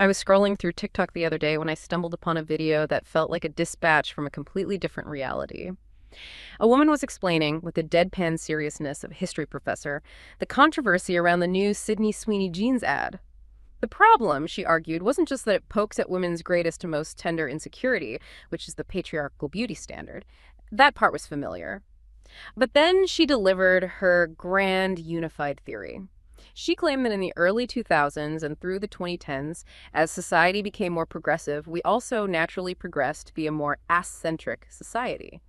I was scrolling through TikTok the other day when I stumbled upon a video that felt like a dispatch from a completely different reality. A woman was explaining, with the deadpan seriousness of a history professor, the controversy around the new Sydney Sweeney jeans ad. The problem, she argued, wasn't just that it pokes at women's greatest and most tender insecurity, which is the patriarchal beauty standard. That part was familiar. But then she delivered her grand unified theory. She claimed that in the early 2000s and through the 2010s, as society became more progressive, we also naturally progressed to be a more ass-centric society.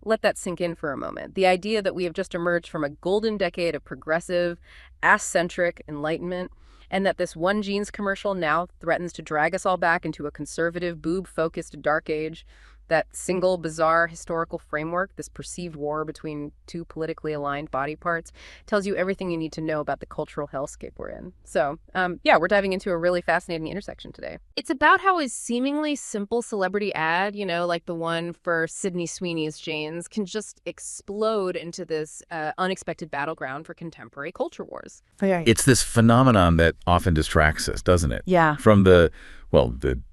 Let that sink in for a moment. The idea that we have just emerged from a golden decade of progressive, ass-centric enlightenment, and that this one jeans commercial now threatens to drag us all back into a conservative, boob-focused dark age. That single, bizarre historical framework, this perceived war between two politically aligned body parts, tells you everything you need to know about the cultural hellscape we're in. So, we're diving into a really fascinating intersection today. It's about how a seemingly simple celebrity ad, like the one for Sydney Sweeney's jeans, can just explode into this unexpected battleground for contemporary culture wars. Okay. It's this phenomenon that often distracts us, doesn't it? Yeah. From the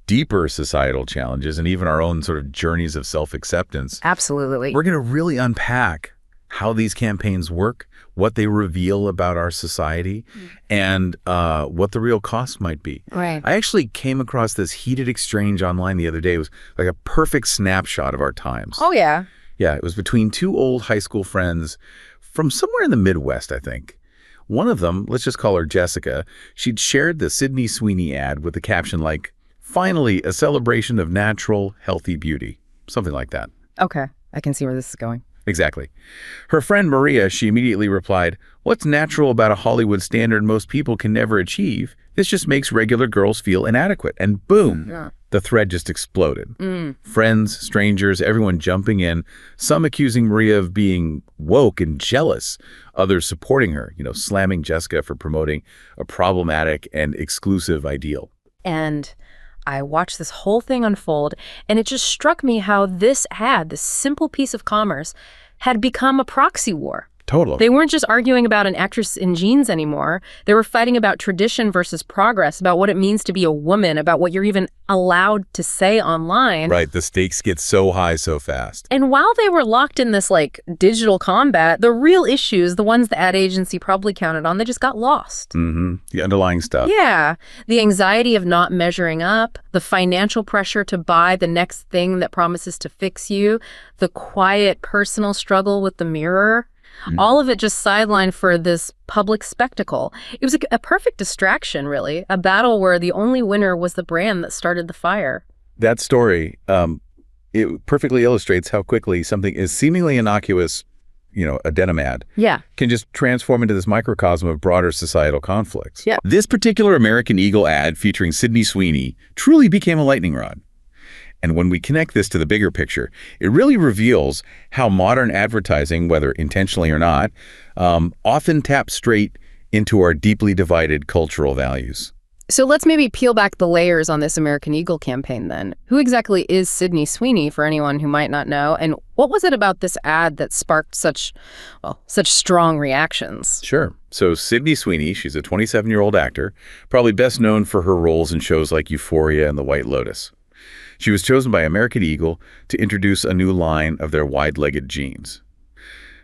deeper societal challenges and even our own sort of journeys of self-acceptance. Absolutely. We're going to really unpack how these campaigns work, what they reveal about our society, and what the real cost might be. Right. I actually came across this heated exchange online the other day. It was like a perfect snapshot of our times. Oh, yeah. Yeah, it was between two old high school friends from somewhere in the Midwest, I think. One of them, let's just call her Jessica, she'd shared the Sydney Sweeney ad with the caption like, "Finally, a celebration of natural, healthy beauty." Something like that. Okay, I can see where this is going. Exactly. Her friend Maria, she immediately replied, "What's natural about a Hollywood standard most people can never achieve? This just makes regular girls feel inadequate." And boom, the thread just exploded. Friends, strangers, everyone jumping in, some accusing Maria of being woke and jealous, others supporting her, slamming Jessica for promoting a problematic and exclusive ideal. And I watched this whole thing unfold, and it just struck me how this ad, this simple piece of commerce, had become a proxy war. Totally. They weren't just arguing about an actress in jeans anymore. They were fighting about tradition versus progress, about what it means to be a woman, about what you're even allowed to say online. Right. The stakes get so high so fast. And while they were locked in this digital combat, the real issues, the ones the ad agency probably counted on, they just got lost. The underlying stuff. Yeah. The anxiety of not measuring up, the financial pressure to buy the next thing that promises to fix you, the quiet personal struggle with the mirror. All of it just sidelined for this public spectacle. It was a perfect distraction, really, a battle where the only winner was the brand that started the fire. That story, it perfectly illustrates how quickly something is seemingly innocuous, a denim ad, can just transform into this microcosm of broader societal conflicts. Yeah. This particular American Eagle ad featuring Sydney Sweeney truly became a lightning rod. And when we connect this to the bigger picture, it really reveals how modern advertising, whether intentionally or not, often taps straight into our deeply divided cultural values. So let's maybe peel back the layers on this American Eagle campaign then. Who exactly is Sydney Sweeney, for anyone who might not know? And what was it about this ad that sparked such strong reactions? Sure. So Sydney Sweeney, she's a 27-year-old actor, probably best known for her roles in shows like Euphoria and The White Lotus. She was chosen by American Eagle to introduce a new line of their wide-legged jeans.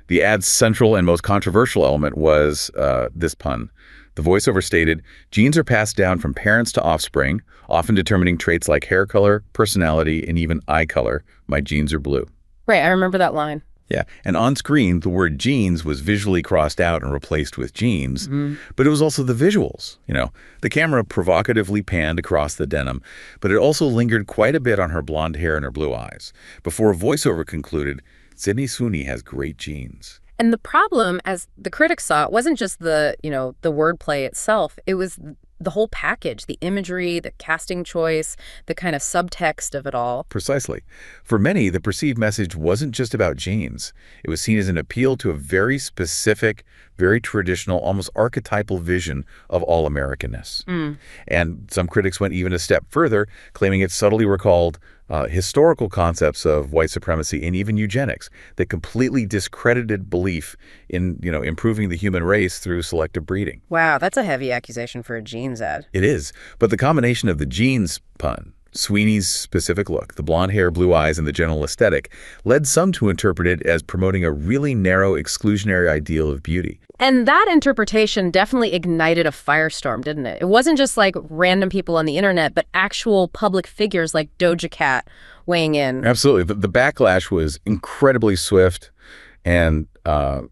The ad's central and most controversial element was this pun. The voiceover stated, "Genes are passed down from parents to offspring, often determining traits like hair color, personality, and even eye color. My genes are blue." Right, I remember that line. Yeah, and on screen, the word jeans was visually crossed out and replaced with jeans, but it was also the visuals. The camera provocatively panned across the denim, but it also lingered quite a bit on her blonde hair and her blue eyes, before voiceover concluded, "Sydney Sweeney has great genes." And the problem, as the critics saw, it wasn't just the wordplay itself. It was the whole package, the imagery, the casting choice, the kind of subtext of it all. Precisely. For many, the perceived message wasn't just about genes. It was seen as an appeal to a very specific, very traditional, almost archetypal vision of all-Americanness. And some critics went even a step further, claiming it subtly recalled historical concepts of white supremacy and even eugenics that completely discredited belief in, improving the human race through selective breeding. Wow, that's a heavy accusation for a jeans ad. It is, but the combination of the jeans pun, Sweeney's specific look, the blonde hair, blue eyes, and the general aesthetic led some to interpret it as promoting a really narrow, exclusionary ideal of beauty. And that interpretation definitely ignited a firestorm, didn't it? It wasn't just like random people on the internet, but actual public figures like Doja Cat weighing in. Absolutely. The backlash was incredibly swift and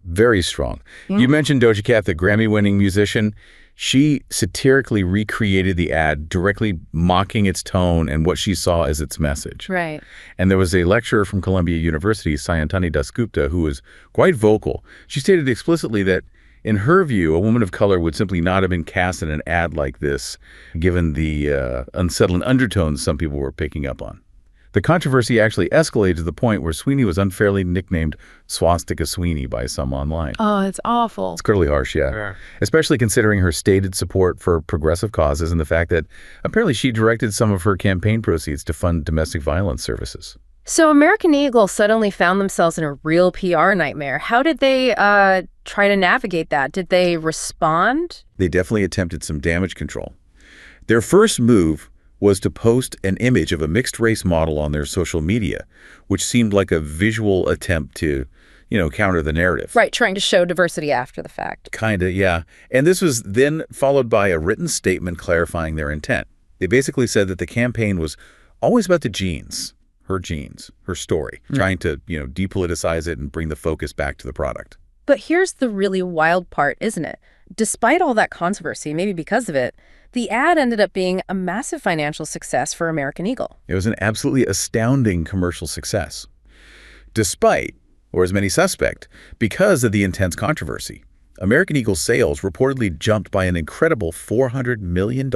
very strong. Yeah. You mentioned Doja Cat, the Grammy-winning musician. She satirically recreated the ad, directly mocking its tone and what she saw as its message. Right. And there was a lecturer from Columbia University, Sayantani Dasgupta, who was quite vocal. She stated explicitly that, in her view, a woman of color would simply not have been cast in an ad like this, given the unsettling undertones some people were picking up on. The controversy actually escalated to the point where Sweeney was unfairly nicknamed Swastika Sweeney by some online. Oh, it's awful. It's clearly harsh, yeah. Especially considering her stated support for progressive causes and the fact that apparently she directed some of her campaign proceeds to fund domestic violence services. So American Eagle suddenly found themselves in a real PR nightmare. How did they try to navigate that? Did they respond? They definitely attempted some damage control. Their first move was to post an image of a mixed-race model on their social media, which seemed like a visual attempt to, counter the narrative. Right, trying to show diversity after the fact. Kinda, yeah. And this was then followed by a written statement clarifying their intent. They basically said that the campaign was always about the genes, her story, trying to, depoliticize it and bring the focus back to the product. But here's the really wild part, isn't it? Despite all that controversy, maybe because of it, the ad ended up being a massive financial success for American Eagle. It was an absolutely astounding commercial success. Despite, or as many suspect, because of the intense controversy, American Eagle's sales reportedly jumped by an incredible $400 million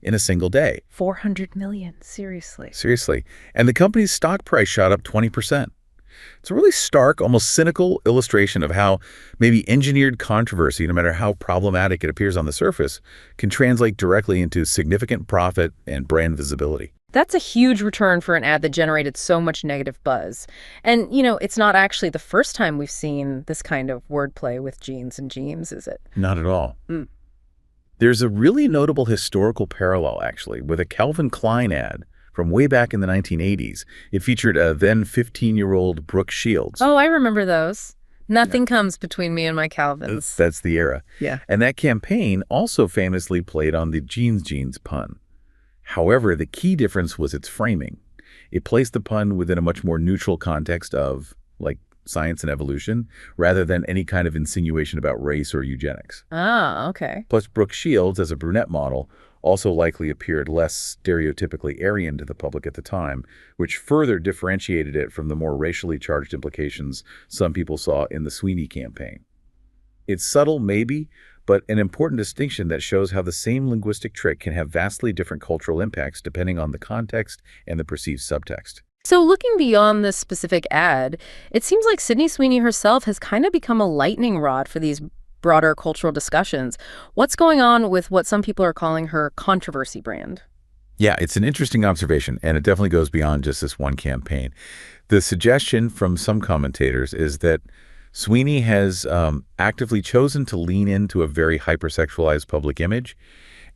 in a single day. 400 million, seriously. Seriously. And the company's stock price shot up 20%. It's a really stark, almost cynical illustration of how maybe engineered controversy, no matter how problematic it appears on the surface, can translate directly into significant profit and brand visibility. That's a huge return for an ad that generated so much negative buzz. And, it's not actually the first time we've seen this kind of wordplay with jeans and jeans, is it? Not at all. There's a really notable historical parallel, actually, with a Calvin Klein ad from way back in the 1980s. It featured a then 15-year-old Brooke Shields. Oh, I remember those. Nothing comes between me and my Calvins. That's the era. Yeah. And that campaign also famously played on the jeans pun. However, the key difference was its framing. It placed the pun within a much more neutral context of, like, science and evolution, rather than any kind of insinuation about race or eugenics. Ah, okay. Plus, Brooke Shields, as a brunette model, also likely appeared less stereotypically Aryan to the public at the time, which further differentiated it from the more racially charged implications some people saw in the Sweeney campaign. It's subtle, maybe, but an important distinction that shows how the same linguistic trick can have vastly different cultural impacts depending on the context and the perceived subtext. So looking beyond this specific ad, it seems like Sydney Sweeney herself has kind of become a lightning rod for these broader cultural discussions. What's going on with what some people are calling her controversy brand? Yeah, it's an interesting observation, and it definitely goes beyond just this one campaign. The suggestion from some commentators is that Sweeney has actively chosen to lean into a very hypersexualized public image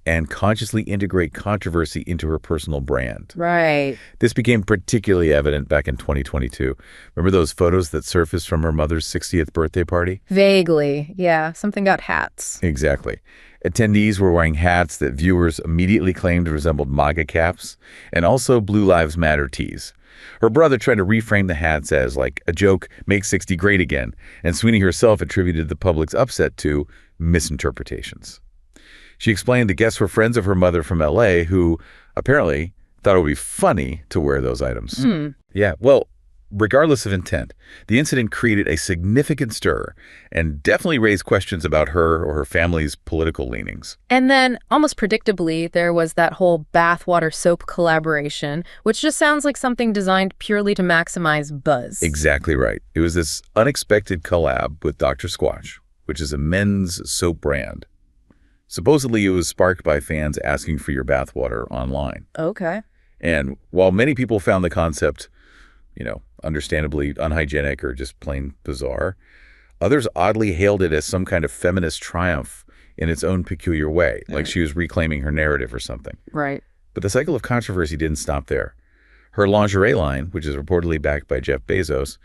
and consciously integrate controversy into her personal brand. Right. This became particularly evident back in 2022. Remember those photos that surfaced from her mother's 60th birthday party? Vaguely, yeah. Something got hats. Exactly. Attendees were wearing hats that viewers immediately claimed resembled MAGA caps, and also Blue Lives Matter tees. Her brother tried to reframe the hats as, like, a joke, make 60 great again, and Sweeney herself attributed the public's upset to misinterpretations. She explained the guests were friends of her mother from L.A. who apparently thought it would be funny to wear those items. Yeah, well, regardless of intent, the incident created a significant stir and definitely raised questions about her or her family's political leanings. And then, almost predictably, there was that whole bathwater soap collaboration, which just sounds like something designed purely to maximize buzz. Exactly right. It was this unexpected collab with Dr. Squatch, which is a men's soap brand. Supposedly, it was sparked by fans asking for your bathwater online. Okay. And while many people found the concept, understandably unhygienic or just plain bizarre, others oddly hailed it as some kind of feminist triumph in its own peculiar way, like she was reclaiming her narrative or something. Right. But the cycle of controversy didn't stop there. Her lingerie line, which is reportedly backed by Jeff Bezos,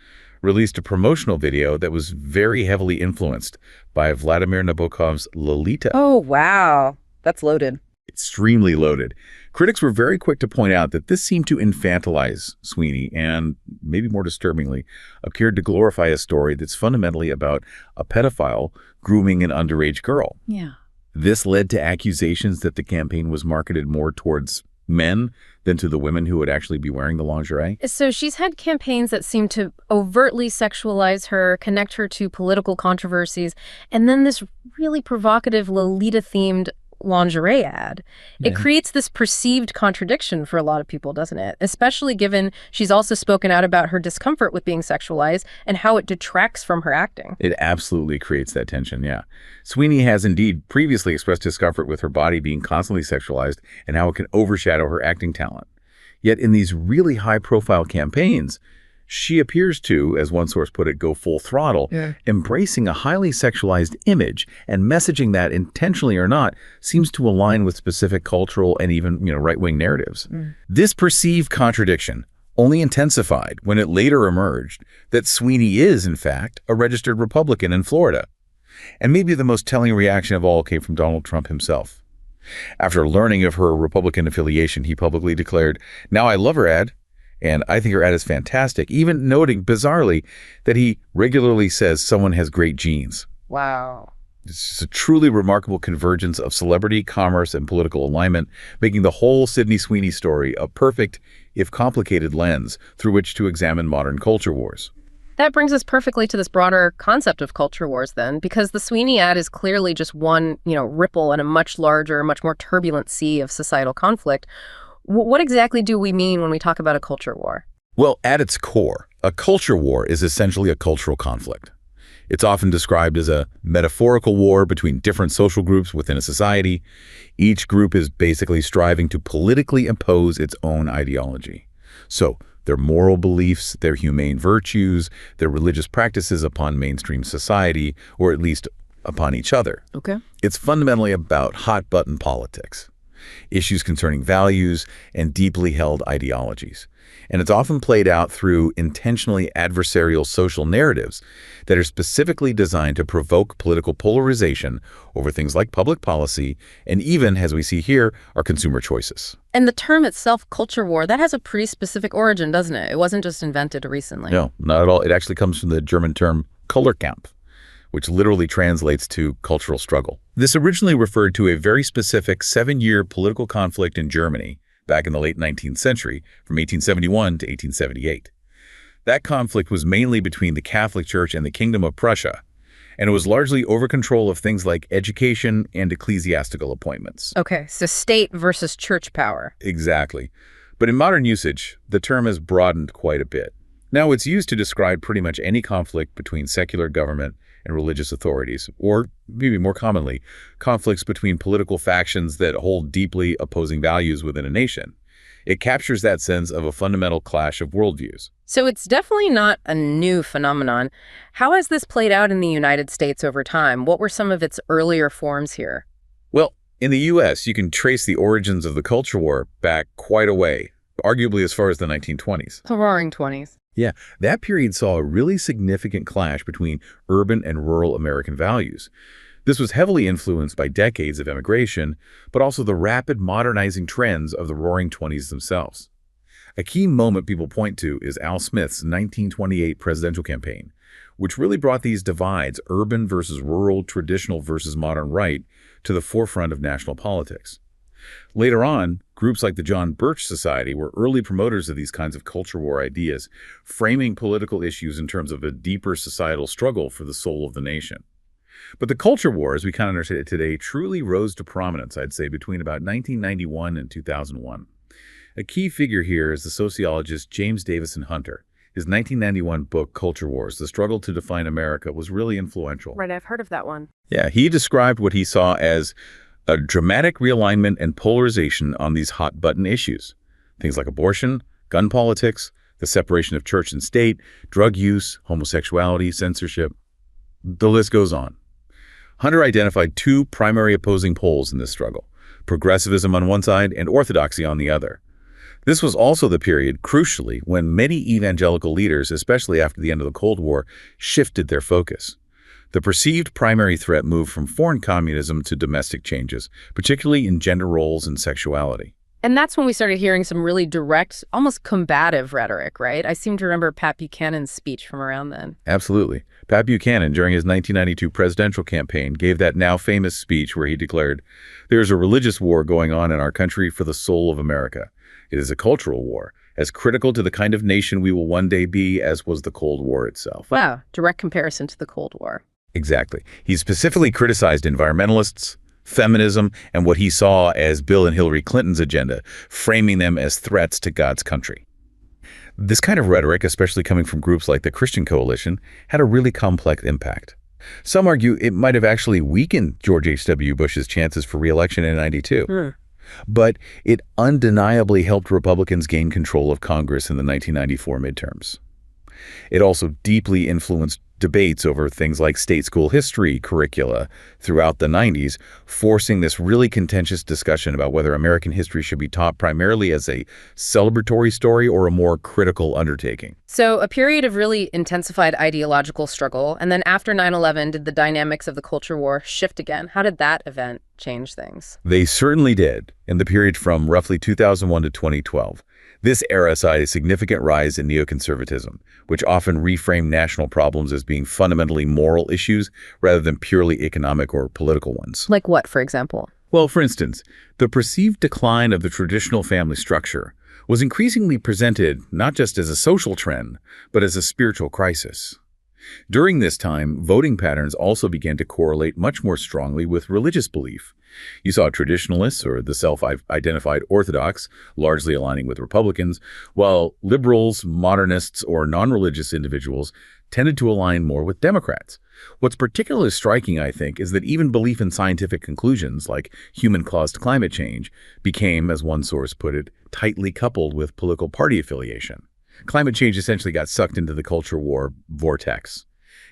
released a promotional video that was very heavily influenced by Vladimir Nabokov's Lolita. Oh, wow. That's loaded. Extremely loaded. Critics were very quick to point out that this seemed to infantilize Sweeney and, maybe more disturbingly, appeared to glorify a story that's fundamentally about a pedophile grooming an underage girl. Yeah. This led to accusations that the campaign was marketed more towards men than to the women who would actually be wearing the lingerie. So she's had campaigns that seem to overtly sexualize her, connect her to political controversies, and then this really provocative Lolita-themed lingerie ad. It creates this perceived contradiction for a lot of people, doesn't it? Especially given she's also spoken out about her discomfort with being sexualized and how it detracts from her acting. It absolutely creates that tension, yeah. Sweeney has indeed previously expressed discomfort with her body being constantly sexualized and how it can overshadow her acting talent. Yet in these really high-profile campaigns, she appears to, as one source put it, go full throttle, embracing a highly sexualized image and messaging that, intentionally or not, seems to align with specific cultural and even, right-wing narratives. This perceived contradiction only intensified when it later emerged that Sweeney is, in fact, a registered Republican in Florida. And maybe the most telling reaction of all came from Donald Trump himself. After learning of her Republican affiliation, he publicly declared, "Now I love her ad, and I think her ad is fantastic," even noting, bizarrely, that he regularly says someone has great genes. Wow. It's just a truly remarkable convergence of celebrity, commerce, and political alignment, making the whole Sydney Sweeney story a perfect, if complicated, lens through which to examine modern culture wars. That brings us perfectly to this broader concept of culture wars then, because the Sweeney ad is clearly just one, ripple in a much larger, much more turbulent sea of societal conflict. What exactly do we mean when we talk about a culture war? Well, at its core, a culture war is essentially a cultural conflict. It's often described as a metaphorical war between different social groups within a society. Each group is basically striving to politically impose its own ideology. So, their moral beliefs, their humane virtues, their religious practices upon mainstream society, or at least upon each other. Okay. It's fundamentally about hot-button politics, issues concerning values, and deeply held ideologies. And it's often played out through intentionally adversarial social narratives that are specifically designed to provoke political polarization over things like public policy and even, as we see here, our consumer choices. And the term itself, culture war, that has a pretty specific origin, doesn't it? It wasn't just invented recently. No, not at all. It actually comes from the German term Kulturkampf, which literally translates to cultural struggle. This originally referred to a very specific 7-year political conflict in Germany back in the late 19th century, from 1871 to 1878. That conflict was mainly between the Catholic Church and the Kingdom of Prussia, and it was largely over control of things like education and ecclesiastical appointments. Okay, so state versus church power. Exactly. But in modern usage, the term has broadened quite a bit. Now it's used to describe pretty much any conflict between secular government and religious authorities, or maybe more commonly, conflicts between political factions that hold deeply opposing values within a nation. It captures that sense of a fundamental clash of worldviews. So it's definitely not a new phenomenon. How has this played out in the United States over time? What were some of its earlier forms here? Well, in the U.S., you can trace the origins of the culture war back quite a way, arguably as far as the 1920s. The Roaring '20s. Yeah, that period saw a really significant clash between urban and rural American values. This was heavily influenced by decades of immigration, but also the rapid modernizing trends of the Roaring '20s themselves. A key moment people point to is Al Smith's 1928 presidential campaign, which really brought these divides, urban versus rural, traditional versus modern right, to the forefront of national politics. Later on, groups like the John Birch Society were early promoters of these kinds of culture war ideas, framing political issues in terms of a deeper societal struggle for the soul of the nation. But the culture war, as we kind of understand it today, truly rose to prominence, I'd say, between about 1991 and 2001. A key figure here is the sociologist James Davison Hunter. His 1991 book, Culture Wars, The Struggle to Define America, was really influential. Right, I've heard of that one. Yeah, he described what he saw as a dramatic realignment and polarization on these hot-button issues. Things like abortion, gun politics, the separation of church and state, drug use, homosexuality, censorship. The list goes on. Hunter identified two primary opposing poles in this struggle: progressivism on one side and orthodoxy on the other. This was also the period, crucially, when many evangelical leaders, especially after the end of the Cold War, shifted their focus. The perceived primary threat moved from foreign communism to domestic changes, particularly in gender roles and sexuality. And that's when we started hearing some really direct, almost combative rhetoric, right? I seem to remember Pat Buchanan's speech from around then. Absolutely. Pat Buchanan, during his 1992 presidential campaign, gave that now famous speech where he declared, "There is a religious war going on in our country for the soul of America. It is a cultural war, as critical to the kind of nation we will one day be as was the Cold War itself." Wow, direct comparison to the Cold War. Exactly. He specifically criticized environmentalists, feminism, and what he saw as Bill and Hillary Clinton's agenda, framing them as threats to God's country. This kind of rhetoric, especially coming from groups like the Christian Coalition, had a really complex impact. Some argue it might have actually weakened George H.W. Bush's chances for re-election in '92. But it undeniably helped Republicans gain control of Congress in the 1994 midterms. It also deeply influenced debates over things like state school history curricula throughout the 90s, forcing this really contentious discussion about whether American history should be taught primarily as a celebratory story or a more critical undertaking. So a period of really intensified ideological struggle, and then after 9/11, did the dynamics of the culture war shift again? How did that event change things? They certainly did, in the period from roughly 2001 to 2012. This era saw a significant rise in neoconservatism, which often reframed national problems as being fundamentally moral issues rather than purely economic or political ones. Like what, for example? Well, for instance, the perceived decline of the traditional family structure was increasingly presented not just as a social trend, but as a spiritual crisis. During this time, voting patterns also began to correlate much more strongly with religious belief. You saw traditionalists, or the self-identified Orthodox, largely aligning with Republicans, while liberals, modernists, or non-religious individuals tended to align more with Democrats. What's particularly striking, I think, is that even belief in scientific conclusions like human-caused climate change became, as one source put it, tightly coupled with political party affiliation. Climate change essentially got sucked into the culture war vortex.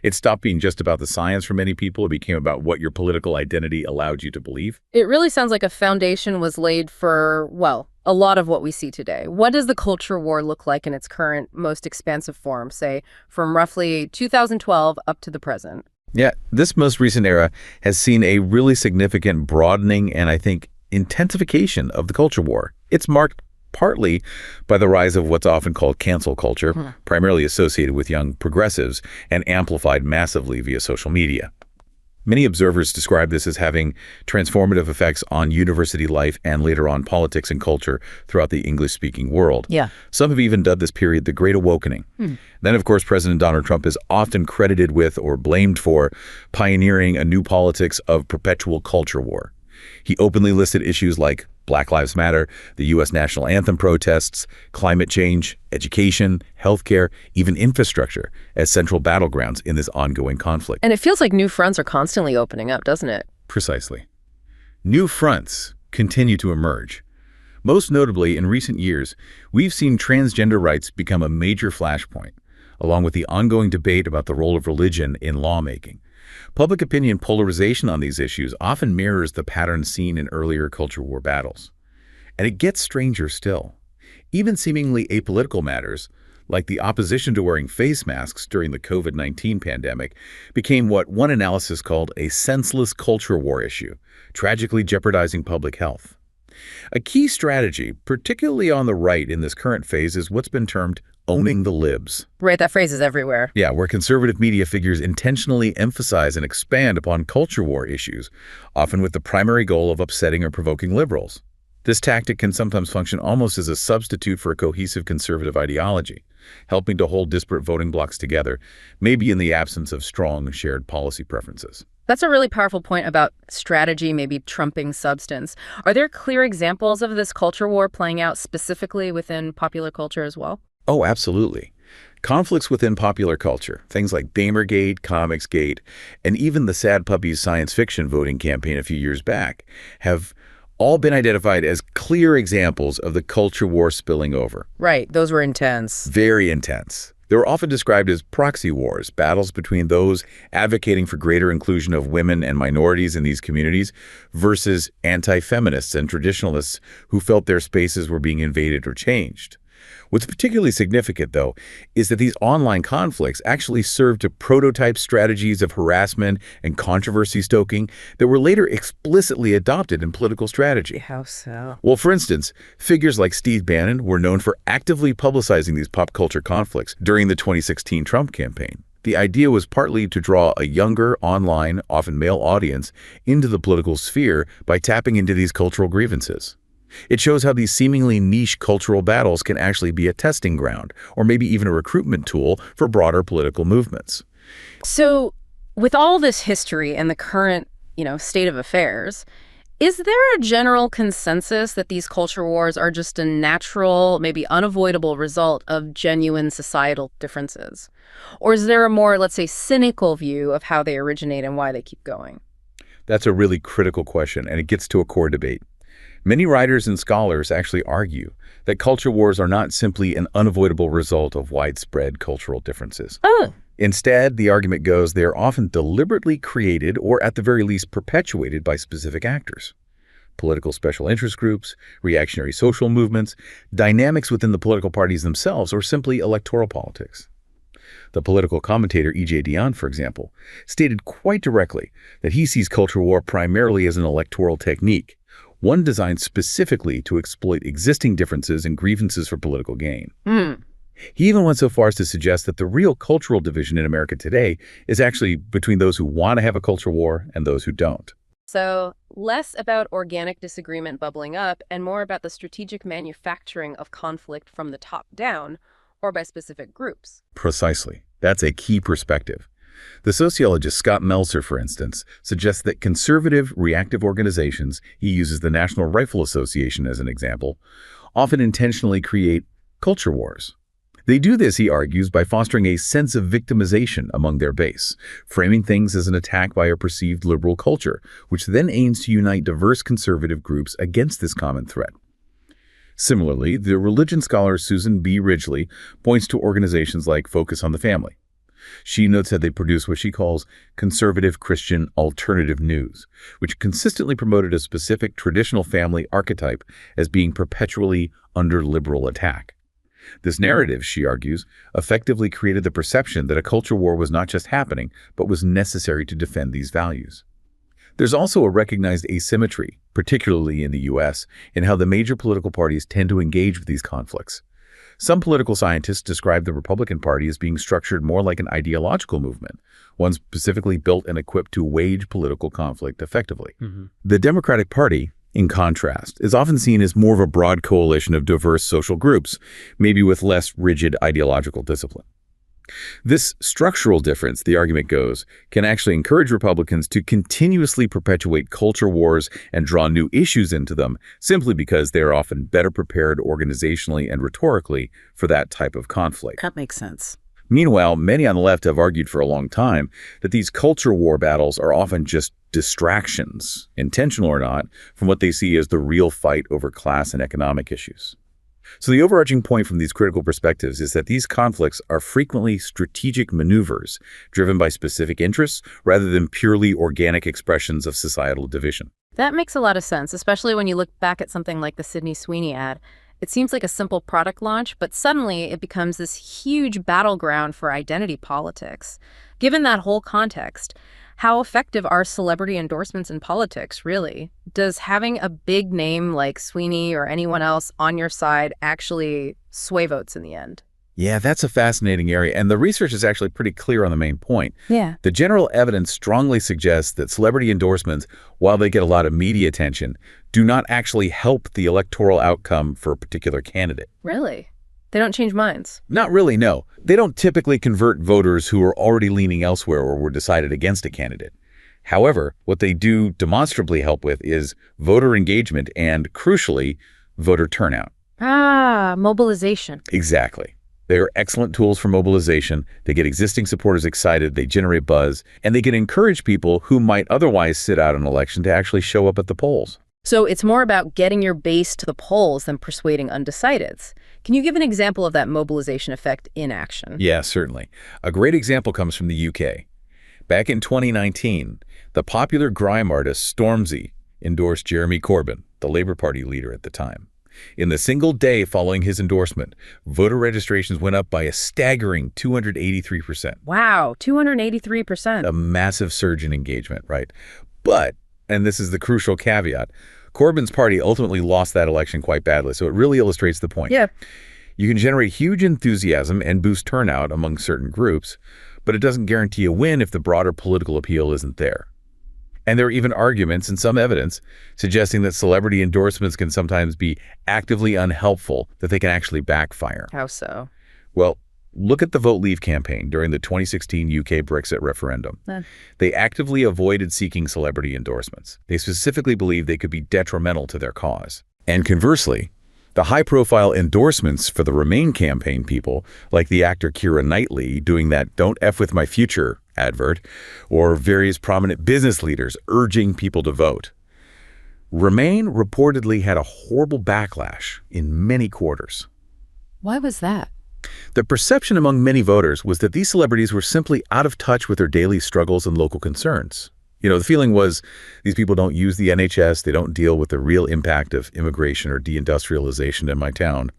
It stopped being just about the science for many people. It became about what your political identity allowed you to believe. It really sounds like a foundation was laid for, well, a lot of what we see today. What does the culture war look like in its current, most expansive form, say, from roughly 2012 up to the present? Yeah, this most recent era has seen a really significant broadening and, I think, intensification of the culture war. It's marked partly by the rise of what's often called cancel culture, primarily associated with young progressives and amplified massively via social media. Many observers describe this as having transformative effects on university life and later on politics and culture throughout the English-speaking world. Yeah. Some have even dubbed this period the Great Awakening. Then, of course, President Donald Trump is often credited with or blamed for pioneering a new politics of perpetual culture war. He openly listed issues like Black Lives Matter, the U.S. national anthem protests, climate change, education, healthcare, even infrastructure as central battlegrounds in this ongoing conflict. And it feels like new fronts are constantly opening up, doesn't it? Precisely. New fronts continue to emerge. Most notably, in recent years, we've seen transgender rights become a major flashpoint, along with the ongoing debate about the role of religion in lawmaking. Public opinion polarization on these issues often mirrors the patterns seen in earlier culture war battles. And it gets stranger still. Even seemingly apolitical matters, like the opposition to wearing face masks during the COVID-19 pandemic, became what one analysis called a senseless culture war issue, tragically jeopardizing public health. A key strategy, particularly on the right in this current phase, is what's been termed owning the libs. Right, that phrase is everywhere. Yeah, where conservative media figures intentionally emphasize and expand upon culture war issues, often with the primary goal of upsetting or provoking liberals. This tactic can sometimes function almost as a substitute for a cohesive conservative ideology, helping to hold disparate voting blocs together, maybe in the absence of strong shared policy preferences. That's a really powerful point about strategy maybe trumping substance. Are there clear examples of this culture war playing out specifically within popular culture as well? Oh, absolutely. Conflicts within popular culture, things like Gamergate, Comicsgate, and even the Sad Puppies science fiction voting campaign a few years back, have all been identified as clear examples of the culture war spilling over. Right, those were intense. Very intense. They were often described as proxy wars, battles between those advocating for greater inclusion of women and minorities in these communities versus anti-feminists and traditionalists who felt their spaces were being invaded or changed. What's particularly significant, though, is that these online conflicts actually served to prototype strategies of harassment and controversy stoking that were later explicitly adopted in political strategy. How so? Well, for instance, figures like Steve Bannon were known for actively publicizing these pop culture conflicts during the 2016 Trump campaign. The idea was partly to draw a younger, online, often male audience into the political sphere by tapping into these cultural grievances. It shows how these seemingly niche cultural battles can actually be a testing ground, or maybe even a recruitment tool for broader political movements. So, with all this history and the current, state of affairs, is there a general consensus that these culture wars are just a natural, maybe unavoidable result of genuine societal differences? Or is there a more, let's say, cynical view of how they originate and why they keep going? That's a really critical question, and it gets to a core debate. Many writers and scholars actually argue that culture wars are not simply an unavoidable result of widespread cultural differences. Oh. Instead, the argument goes they are often deliberately created or at the very least perpetuated by specific actors. Political special interest groups, reactionary social movements, dynamics within the political parties themselves, or simply electoral politics. The political commentator E.J. Dionne, for example, stated quite directly that he sees culture war primarily as an electoral technique, one designed specifically to exploit existing differences and grievances for political gain. He even went so far as to suggest that the real cultural division in America today is actually between those who want to have a culture war and those who don't. So, less about organic disagreement bubbling up and more about the strategic manufacturing of conflict from the top down or by specific groups. Precisely. That's a key perspective. The sociologist Scott Meltzer, for instance, suggests that conservative, reactive organizations, he uses the National Rifle Association as an example, often intentionally create culture wars. They do this, he argues, by fostering a sense of victimization among their base, framing things as an attack by a perceived liberal culture, which then aims to unite diverse conservative groups against this common threat. Similarly, the religion scholar Susan B. Ridgely points to organizations like Focus on the Family. She notes that they produce what she calls conservative Christian alternative news, which consistently promoted a specific traditional family archetype as being perpetually under liberal attack. This narrative, she argues, effectively created the perception that a culture war was not just happening, but was necessary to defend these values. There's also a recognized asymmetry, particularly in the U.S., in how the major political parties tend to engage with these conflicts. Some political scientists describe the Republican Party as being structured more like an ideological movement, one specifically built and equipped to wage political conflict effectively. The Democratic Party, in contrast, is often seen as more of a broad coalition of diverse social groups, maybe with less rigid ideological discipline. This structural difference, the argument goes, can actually encourage Republicans to continuously perpetuate culture wars and draw new issues into them simply because they are often better prepared organizationally and rhetorically for that type of conflict. That makes sense. Meanwhile, many on the left have argued for a long time that these culture war battles are often just distractions, intentional or not, from what they see as the real fight over class and economic issues. So the overarching point from these critical perspectives is that these conflicts are frequently strategic maneuvers driven by specific interests rather than purely organic expressions of societal division. That makes a lot of sense, especially when you look back at something like the Sydney Sweeney ad. It seems like a simple product launch, but suddenly it becomes this huge battleground for identity politics. Given that whole context, how effective are celebrity endorsements in politics, really? Does having a big name like Sweeney or anyone else on your side actually sway votes in the end? Yeah, that's a fascinating area, and the research is actually pretty clear on the main point. Yeah. The general evidence strongly suggests that celebrity endorsements, while they get a lot of media attention, do not actually help the electoral outcome for a particular candidate. Really? They don't change minds? Not really, no. They don't typically convert voters who are already leaning elsewhere or were decided against a candidate. However, what they do demonstrably help with is voter engagement and, crucially, voter turnout. Ah, mobilization. Exactly. They are excellent tools for mobilization. They get existing supporters excited, they generate buzz, and they can encourage people who might otherwise sit out an election to actually show up at the polls. So it's more about getting your base to the polls than persuading undecideds. Can you give an example of that mobilization effect in action? Yeah, certainly. A great example comes from the UK. Back in 2019, the popular grime artist Stormzy endorsed Jeremy Corbyn, the Labour Party leader at the time. In the single day following his endorsement, voter registrations went up by a staggering 283%. Wow, 283%. A massive surge in engagement, right? But, and this is the crucial caveat, Corbyn's party ultimately lost that election quite badly, so it really illustrates the point. Yeah. You can generate huge enthusiasm and boost turnout among certain groups, but it doesn't guarantee a win if the broader political appeal isn't there. And there are even arguments and some evidence suggesting that celebrity endorsements can sometimes be actively unhelpful, that they can actually backfire. How so? Well, look at the Vote Leave campaign during the 2016 UK Brexit referendum. They actively avoided seeking celebrity endorsements. They specifically believed they could be detrimental to their cause. And conversely, the high-profile endorsements for the Remain campaign people, like the actor Keira Knightley doing that "Don't F with my future" advert, or various prominent business leaders urging people to vote. Remain reportedly had a horrible backlash in many quarters. Why was that? The perception among many voters was that these celebrities were simply out of touch with their daily struggles and local concerns. The feeling was these people don't use the NHS, they don't deal with the real impact of immigration or deindustrialization in my town.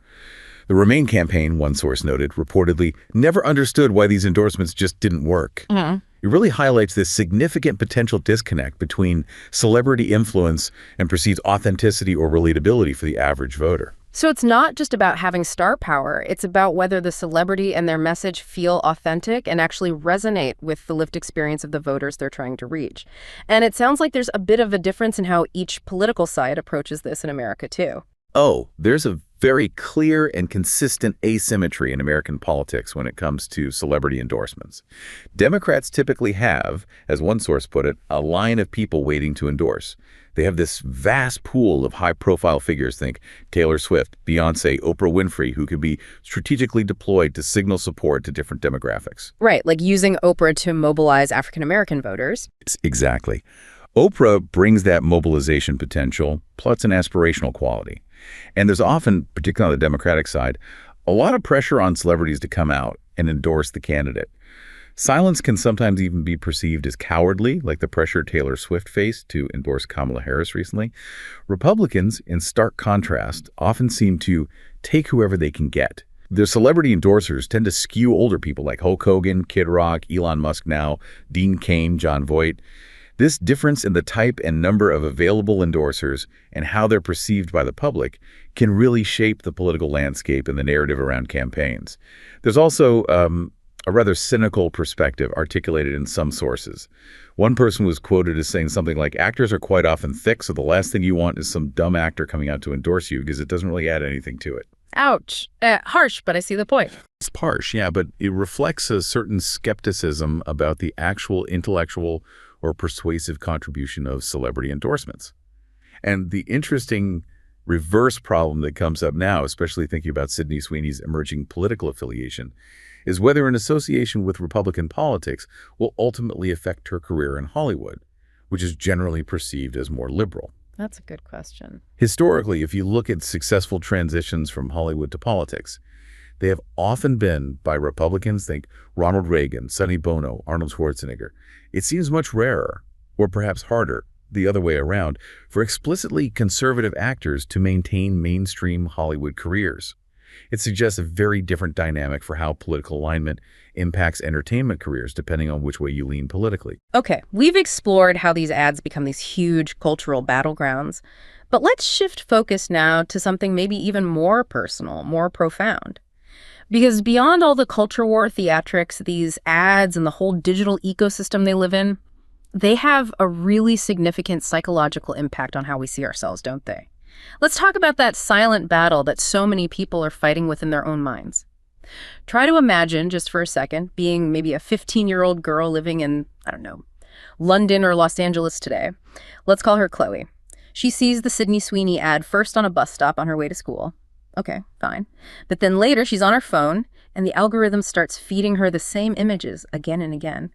The Remain campaign, one source noted, reportedly never understood why these endorsements just didn't work. Mm-hmm. It really highlights this significant potential disconnect between celebrity influence and perceived authenticity or relatability for the average voter. So it's not just about having star power. It's about whether the celebrity and their message feel authentic and actually resonate with the lived experience of the voters they're trying to reach. And it sounds like there's a bit of a difference in how each political side approaches this in America, too. Oh, there's a very clear and consistent asymmetry in American politics when it comes to celebrity endorsements. Democrats typically have, as one source put it, a line of people waiting to endorse. They have this vast pool of high-profile figures, think Taylor Swift, Beyoncé, Oprah Winfrey, who can be strategically deployed to signal support to different demographics. Right, like using Oprah to mobilize African-American voters. Exactly. Oprah brings that mobilization potential, plus an aspirational quality. And there's often, particularly on the Democratic side, a lot of pressure on celebrities to come out and endorse the candidate. Silence can sometimes even be perceived as cowardly, like the pressure Taylor Swift faced to endorse Kamala Harris recently. Republicans, in stark contrast, often seem to take whoever they can get. Their celebrity endorsers tend to skew older people like Hulk Hogan, Kid Rock, Elon Musk now, Dean Cain, Jon Voight. This difference in the type and number of available endorsers and how they're perceived by the public can really shape the political landscape and the narrative around campaigns. There's also a rather cynical perspective articulated in some sources. One person was quoted as saying something like, actors are quite often thick, so the last thing you want is some dumb actor coming out to endorse you because it doesn't really add anything to it. Ouch. Harsh, but I see the point. It's harsh, yeah, but it reflects a certain skepticism about the actual intellectual or persuasive contribution of celebrity endorsements. And the interesting reverse problem that comes up now, especially thinking about Sydney Sweeney's emerging political affiliation, is whether an association with Republican politics will ultimately affect her career in Hollywood, which is generally perceived as more liberal. That's a good question. Historically, if you look at successful transitions from Hollywood to politics, they have often been by Republicans, think Ronald Reagan, Sonny Bono, Arnold Schwarzenegger. It seems much rarer, or perhaps harder, the other way around, for explicitly conservative actors to maintain mainstream Hollywood careers. It suggests a very different dynamic for how political alignment impacts entertainment careers, depending on which way you lean politically. Okay, we've explored how these ads become these huge cultural battlegrounds, but let's shift focus now to something maybe even more personal, more profound. Because beyond all the culture war theatrics, these ads and the whole digital ecosystem they live in, they have a really significant psychological impact on how we see ourselves, don't they? Let's talk about that silent battle that so many people are fighting within their own minds. Try to imagine, just for a second, being maybe a 15-year-old girl living in, I don't know, London or Los Angeles today. Let's call her Chloe. She sees the Sydney Sweeney ad first on a bus stop on her way to school. Okay, fine. But then later she's on her phone and the algorithm starts feeding her the same images again and again.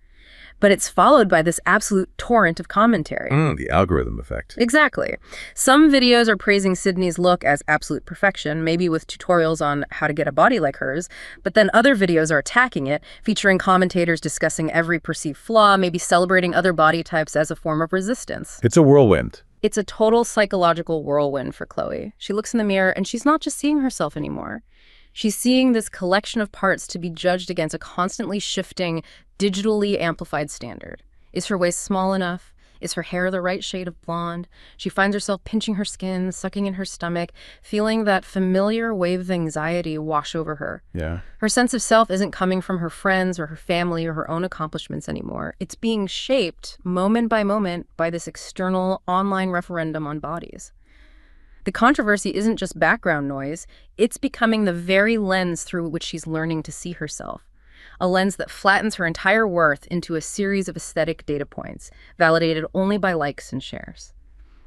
but it's followed by this absolute torrent of commentary. The algorithm effect. Exactly. Some videos are praising Sydney's look as absolute perfection, maybe with tutorials on how to get a body like hers, but then other videos are attacking it, featuring commentators discussing every perceived flaw, maybe celebrating other body types as a form of resistance. It's a whirlwind. It's a total psychological whirlwind for Chloe. She looks in the mirror and she's not just seeing herself anymore. She's seeing this collection of parts to be judged against a constantly shifting, digitally amplified standard. Is her waist small enough? Is her hair the right shade of blonde? She finds herself pinching her skin, sucking in her stomach, feeling that familiar wave of anxiety wash over her. Yeah. Her sense of self isn't coming from her friends or her family or her own accomplishments anymore. It's being shaped moment by this external online referendum on bodies. The controversy isn't just background noise, it's becoming the very lens through which she's learning to see herself. A lens that flattens her entire worth into a series of aesthetic data points, validated only by likes and shares.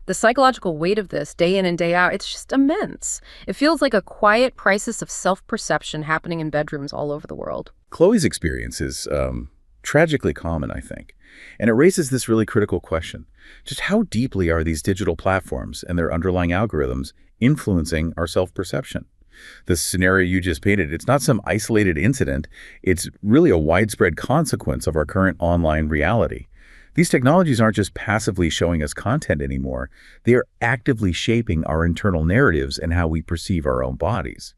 The psychological weight of this, day in and day out, it's just immense. It feels like a quiet crisis of self-perception happening in bedrooms all over the world. Chloe's experience is tragically common, I think. And it raises this really critical question. Just how deeply are these digital platforms and their underlying algorithms influencing our self-perception? The scenario you just painted, it's not some isolated incident. It's really a widespread consequence of our current online reality. These technologies aren't just passively showing us content anymore. They are actively shaping our internal narratives and how we perceive our own bodies.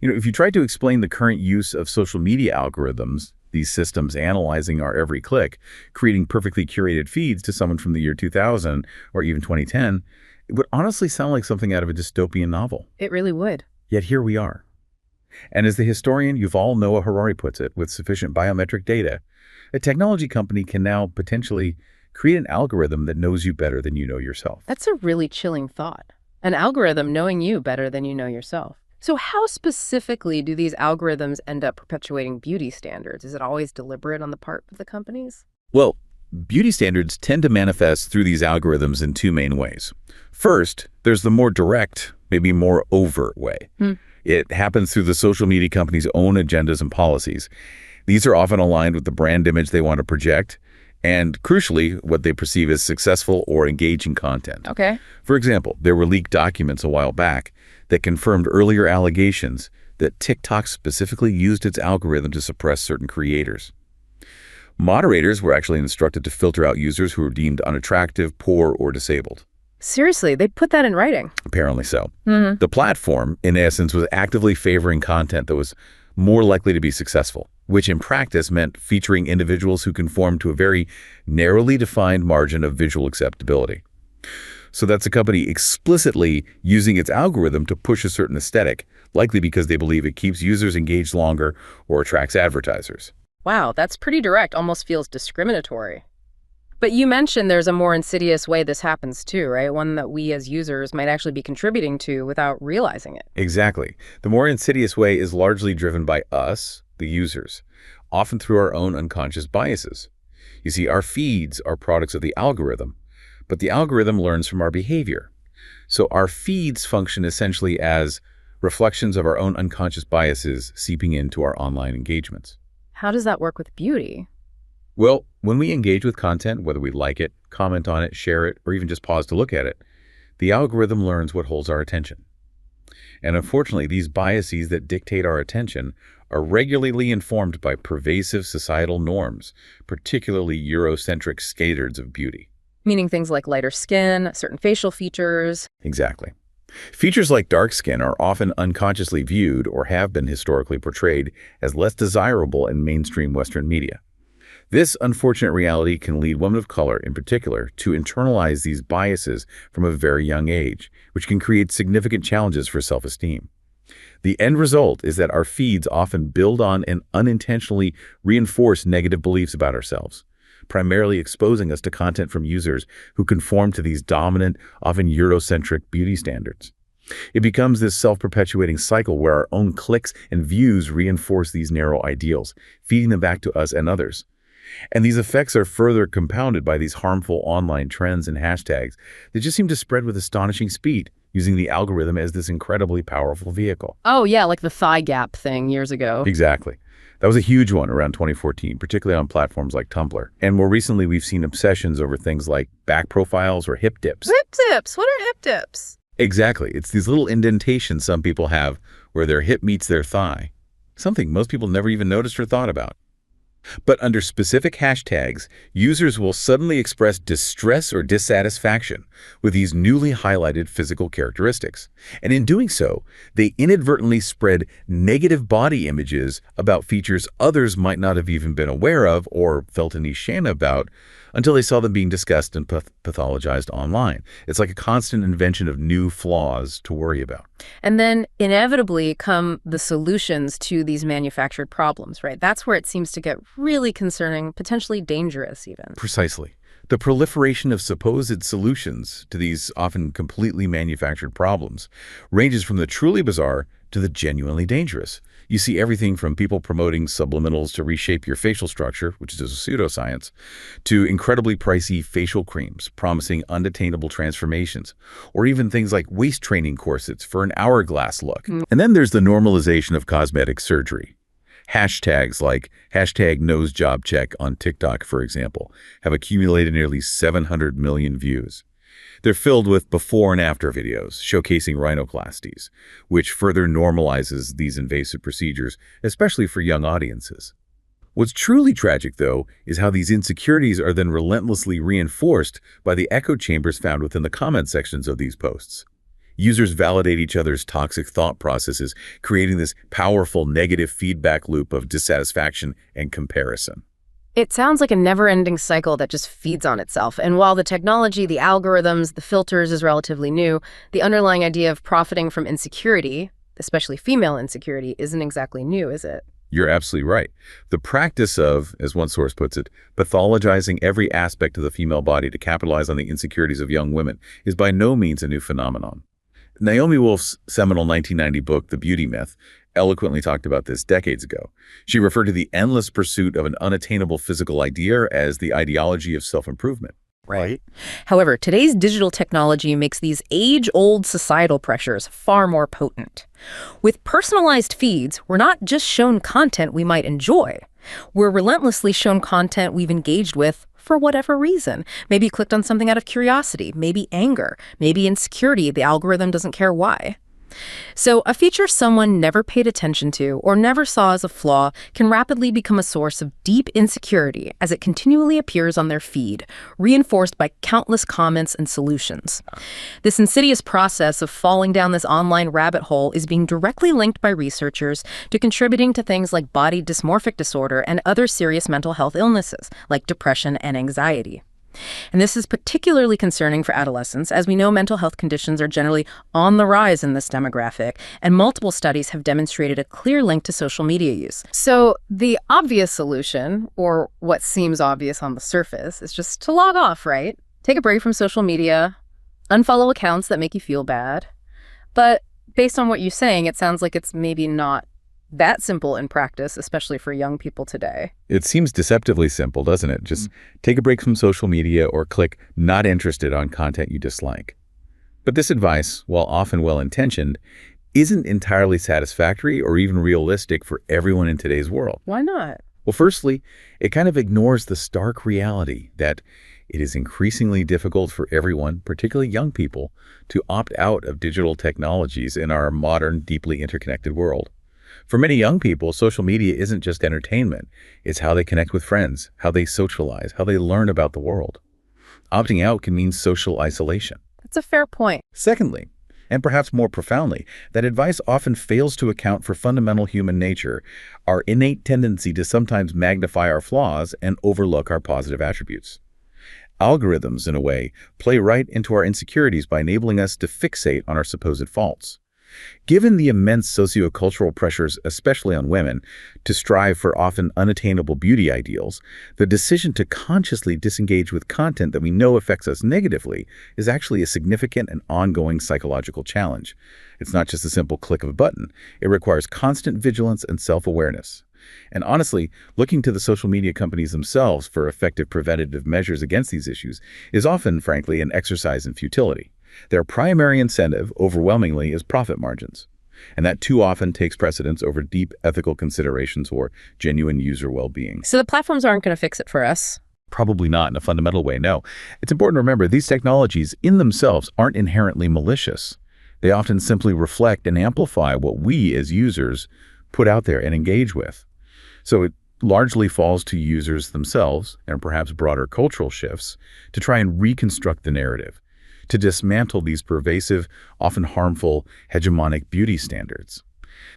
If you try to explain the current use of social media algorithms, these systems analyzing our every click, creating perfectly curated feeds to someone from the year 2000 or even 2010, it would honestly sound like something out of a dystopian novel. It really would. Yet here we are. And as the historian Yuval Noah Harari puts it, with sufficient biometric data, a technology company can now potentially create an algorithm that knows you better than you know yourself. That's a really chilling thought. An algorithm knowing you better than you know yourself. So how specifically do these algorithms end up perpetuating beauty standards? Is it always deliberate on the part of the companies? Well, beauty standards tend to manifest through these algorithms in two main ways. First, there's the more direct, maybe more overt way. It happens through the social media companies' own agendas and policies. These are often aligned with the brand image they want to project and, crucially, what they perceive as successful or engaging content. Okay. For example, there were leaked documents a while back that confirmed earlier allegations that TikTok specifically used its algorithm to suppress certain creators. Moderators were actually instructed to filter out users who were deemed unattractive, poor, or disabled. Seriously, they put that in writing? Apparently so. The platform, in essence, was actively favoring content that was more likely to be successful, which in practice meant featuring individuals who conformed to a very narrowly defined margin of visual acceptability. So that's a company explicitly using its algorithm to push a certain aesthetic, likely because they believe it keeps users engaged longer or attracts advertisers. Wow, that's pretty direct, almost feels discriminatory. But you mentioned there's a more insidious way this happens too, right? One that we as users might actually be contributing to without realizing it. Exactly. The more insidious way is largely driven by us, the users, often through our own unconscious biases. You see, our feeds are products of the algorithm, but the algorithm learns from our behavior. So our feeds function essentially as reflections of our own unconscious biases seeping into our online engagements. How does that work with beauty? Well, when we engage with content, whether we like it, comment on it, share it, or even just pause to look at it, the algorithm learns what holds our attention. And unfortunately, these biases that dictate our attention are regularly informed by pervasive societal norms, particularly Eurocentric standards of beauty. Meaning things like lighter skin, certain facial features. Exactly. Features like dark skin are often unconsciously viewed or have been historically portrayed as less desirable in mainstream Western media. This unfortunate reality can lead women of color, in particular, to internalize these biases from a very young age, which can create significant challenges for self-esteem. The end result is that our feeds often build on and unintentionally reinforce negative beliefs about ourselves, primarily exposing us to content from users who conform to these dominant, often Eurocentric beauty standards. It becomes this self-perpetuating cycle where our own clicks and views reinforce these narrow ideals, feeding them back to us and others. And these effects are further compounded by these harmful online trends and hashtags that just seem to spread with astonishing speed, using the algorithm as this incredibly powerful vehicle. Oh yeah, like the thigh gap thing years ago. Exactly. That was a huge one around 2014, particularly on platforms like Tumblr. And more recently, we've seen obsessions over things like back profiles or hip dips. Hip dips? What are hip dips? Exactly. It's these little indentations some people have where their hip meets their thigh, something most people never even noticed or thought about. But under specific hashtags, users will suddenly express distress or dissatisfaction with these newly highlighted physical characteristics. And in doing so, they inadvertently spread negative body images about features others might not have even been aware of or felt any shame about until they saw them being discussed and pathologized online. It's like a constant invention of new flaws to worry about. And then inevitably come the solutions to these manufactured problems, right? That's where it seems to get really concerning, potentially dangerous even. Precisely. The proliferation of supposed solutions to these often completely manufactured problems ranges from the truly bizarre to the genuinely dangerous. You see everything from people promoting subliminals to reshape your facial structure, which is a pseudoscience, to incredibly pricey facial creams promising unattainable transformations, or even things like waist training corsets for an hourglass look. And then there's the normalization of cosmetic surgery. Hashtags like #NoseJobCheck on TikTok, for example, have accumulated nearly 700 million views. They're filled with before and after videos showcasing rhinoplasties, which further normalizes these invasive procedures, especially for young audiences. What's truly tragic, though, is how these insecurities are then relentlessly reinforced by the echo chambers found within the comment sections of these posts. Users validate each other's toxic thought processes, creating this powerful negative feedback loop of dissatisfaction and comparison. It sounds like a never-ending cycle that just feeds on itself. And while the technology, the algorithms, the filters is relatively new, the underlying idea of profiting from insecurity, especially female insecurity, isn't exactly new, is it? You're absolutely right. The practice of, as one source puts it, pathologizing every aspect of the female body to capitalize on the insecurities of young women is by no means a new phenomenon. Naomi Wolf's seminal 1990 book, The Beauty Myth, eloquently talked about this decades ago. She referred to the endless pursuit of an unattainable physical idea as the ideology of self-improvement. Right. However, today's digital technology makes these age-old societal pressures far more potent. With personalized feeds, we're not just shown content we might enjoy. We're relentlessly shown content we've engaged with for whatever reason. Maybe you clicked on something out of curiosity, maybe anger, maybe insecurity. The algorithm doesn't care why. So a feature someone never paid attention to or never saw as a flaw can rapidly become a source of deep insecurity as it continually appears on their feed, reinforced by countless comments and solutions. This insidious process of falling down this online rabbit hole is being directly linked by researchers to contributing to things like body dysmorphic disorder and other serious mental health illnesses like depression and anxiety. And this is particularly concerning for adolescents, as we know mental health conditions are generally on the rise in this demographic, and multiple studies have demonstrated a clear link to social media use. So the obvious solution, or what seems obvious on the surface, is just to log off, right? Take a break from social media, unfollow accounts that make you feel bad. But based on what you're saying, it sounds like it's maybe not that simple in practice, especially for young people today. It seems deceptively simple, doesn't it? Just take a break from social media or click not interested on content you dislike. But this advice, while often well-intentioned, isn't entirely satisfactory or even realistic for everyone in today's world. Why not? Well, firstly, it kind of ignores the stark reality that it is increasingly difficult for everyone, particularly young people, to opt out of digital technologies in our modern, deeply interconnected world. For many young people, social media isn't just entertainment. It's how they connect with friends, how they socialize, how they learn about the world. Opting out can mean social isolation. That's a fair point. Secondly, and perhaps more profoundly, that advice often fails to account for fundamental human nature, our innate tendency to sometimes magnify our flaws and overlook our positive attributes. Algorithms, in a way, play right into our insecurities by enabling us to fixate on our supposed faults. Given the immense sociocultural pressures, especially on women, to strive for often unattainable beauty ideals, the decision to consciously disengage with content that we know affects us negatively is actually a significant and ongoing psychological challenge. It's not just a simple click of a button. It requires constant vigilance and self-awareness. And honestly, looking to the social media companies themselves for effective preventative measures against these issues is often, frankly, an exercise in futility. Their primary incentive, overwhelmingly, is profit margins. And that too often takes precedence over deep ethical considerations or genuine user well-being. So the platforms aren't going to fix it for us. Probably not in a fundamental way, no. It's important to remember these technologies in themselves aren't inherently malicious. They often simply reflect and amplify what we as users put out there and engage with. So it largely falls to users themselves and perhaps broader cultural shifts to try and reconstruct the narrative, to dismantle these pervasive, often harmful, hegemonic beauty standards.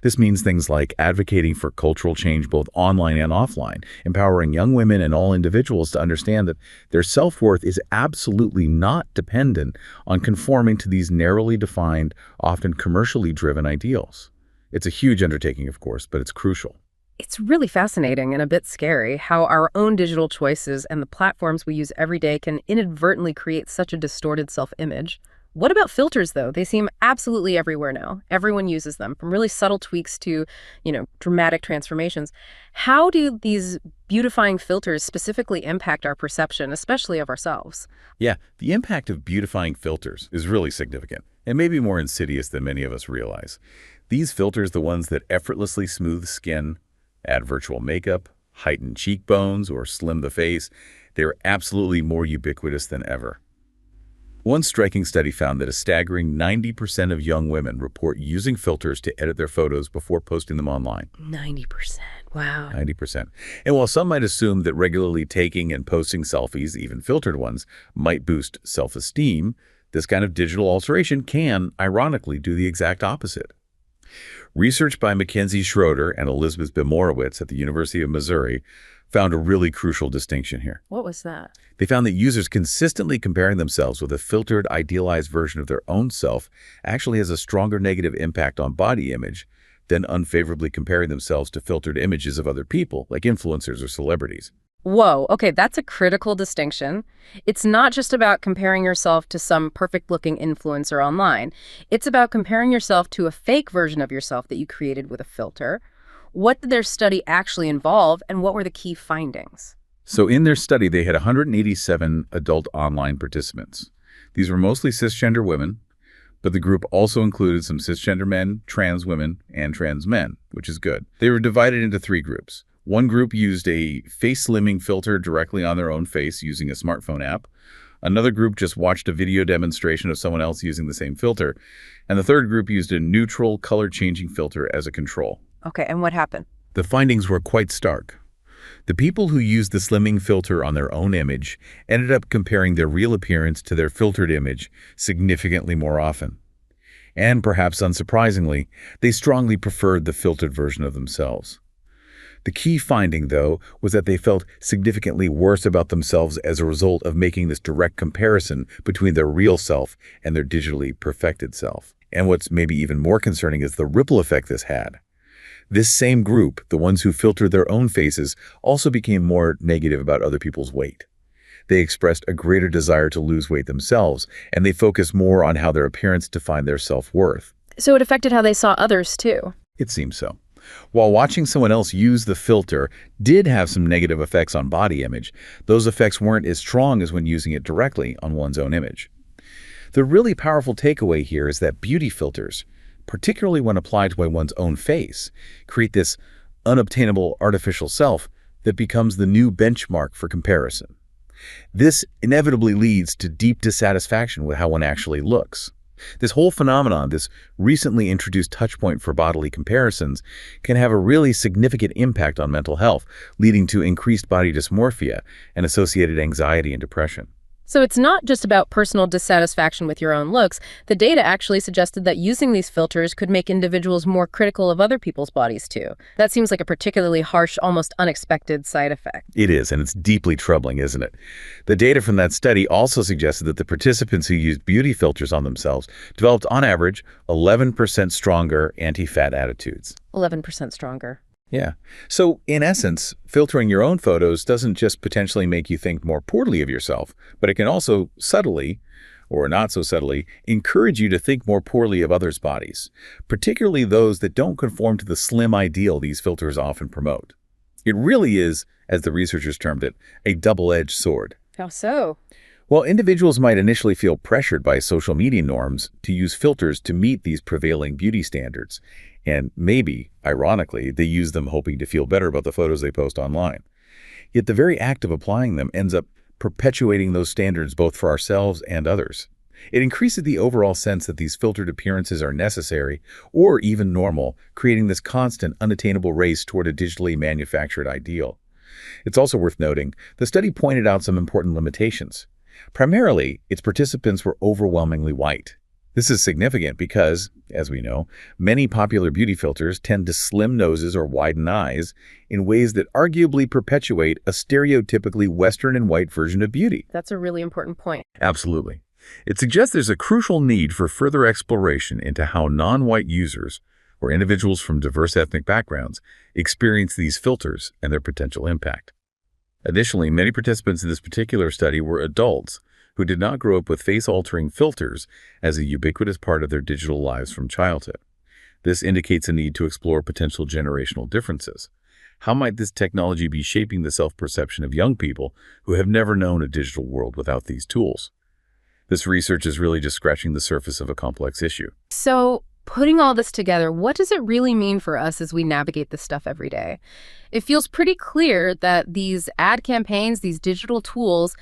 This means things like advocating for cultural change both online and offline, empowering young women and all individuals to understand that their self-worth is absolutely not dependent on conforming to these narrowly defined, often commercially driven ideals. It's a huge undertaking, of course, but it's crucial. It's really fascinating and a bit scary how our own digital choices and the platforms we use every day can inadvertently create such a distorted self-image. What about filters, though? They seem absolutely everywhere now. Everyone uses them, from really subtle tweaks to, dramatic transformations. How do these beautifying filters specifically impact our perception, especially of ourselves? Yeah, the impact of beautifying filters is really significant and maybe more insidious than many of us realize. These filters, the ones that effortlessly smooth skin, add virtual makeup, heighten cheekbones, or slim the face, they're absolutely more ubiquitous than ever. One striking study found that a staggering 90% of young women report using filters to edit their photos before posting them online. 90%. Wow. 90%. And while some might assume that regularly taking and posting selfies, even filtered ones, might boost self-esteem, this kind of digital alteration can, ironically, do the exact opposite. Research by Mackenzie Schroeder and Elizabeth Bimorowitz at the University of Missouri found a really crucial distinction here. What was that? They found that users consistently comparing themselves with a filtered, idealized version of their own self actually has a stronger negative impact on body image than unfavorably comparing themselves to filtered images of other people, like influencers or celebrities. Whoa, okay, that's a critical distinction. It's not just about comparing yourself to some perfect-looking influencer online. It's about comparing yourself to a fake version of yourself that you created with a filter. What did their study actually involve, and what were the key findings? So in their study, they had 187 adult online participants. These were mostly cisgender women, but the group also included some cisgender men, trans women, and trans men, which is good. They were divided into 3 groups. One group used a face slimming filter directly on their own face using a smartphone app. Another group just watched a video demonstration of someone else using the same filter. And the third group used a neutral color-changing filter as a control. Okay, and what happened? The findings were quite stark. The people who used the slimming filter on their own image ended up comparing their real appearance to their filtered image significantly more often. And perhaps unsurprisingly, they strongly preferred the filtered version of themselves. The key finding, though, was that they felt significantly worse about themselves as a result of making this direct comparison between their real self and their digitally perfected self. And what's maybe even more concerning is the ripple effect this had. This same group, the ones who filtered their own faces, also became more negative about other people's weight. They expressed a greater desire to lose weight themselves, and they focused more on how their appearance defined their self-worth. So it affected how they saw others, too. It seems so. While watching someone else use the filter did have some negative effects on body image, those effects weren't as strong as when using it directly on one's own image. The really powerful takeaway here is that beauty filters, particularly when applied to one's own face, create this unobtainable artificial self that becomes the new benchmark for comparison. This inevitably leads to deep dissatisfaction with how one actually looks. This whole phenomenon, this recently introduced touchpoint for bodily comparisons, can have a really significant impact on mental health, leading to increased body dysmorphia and associated anxiety and depression. So it's not just about personal dissatisfaction with your own looks. The data actually suggested that using these filters could make individuals more critical of other people's bodies, too. That seems like a particularly harsh, almost unexpected side effect. It is, and it's deeply troubling, isn't it? The data from that study also suggested that the participants who used beauty filters on themselves developed, on average, 11% stronger anti-fat attitudes. 11% stronger. Yeah. So, in essence, filtering your own photos doesn't just potentially make you think more poorly of yourself, but it can also subtly, or not so subtly, encourage you to think more poorly of others' bodies, particularly those that don't conform to the slim ideal these filters often promote. It really is, as the researchers termed it, a double-edged sword. How so? Well, individuals might initially feel pressured by social media norms to use filters to meet these prevailing beauty standards. And maybe, ironically, they use them hoping to feel better about the photos they post online. Yet the very act of applying them ends up perpetuating those standards both for ourselves and others. It increases the overall sense that these filtered appearances are necessary or even normal, creating this constant, unattainable race toward a digitally manufactured ideal. It's also worth noting, the study pointed out some important limitations. Primarily, its participants were overwhelmingly white. This is significant because, as we know, many popular beauty filters tend to slim noses or widen eyes in ways that arguably perpetuate a stereotypically Western and white version of beauty. That's a really important point. Absolutely. It suggests there's a crucial need for further exploration into how non-white users, or individuals from diverse ethnic backgrounds, experience these filters and their potential impact. Additionally, many participants in this particular study were adults who did not grow up with face-altering filters as a ubiquitous part of their digital lives from childhood. This indicates a need to explore potential generational differences. How might this technology be shaping the self-perception of young people who have never known a digital world without these tools? This research is really just scratching the surface of a complex issue. So, putting all this together, what does it really mean for us as we navigate this stuff every day? It feels pretty clear that these ad campaigns, these digital tools,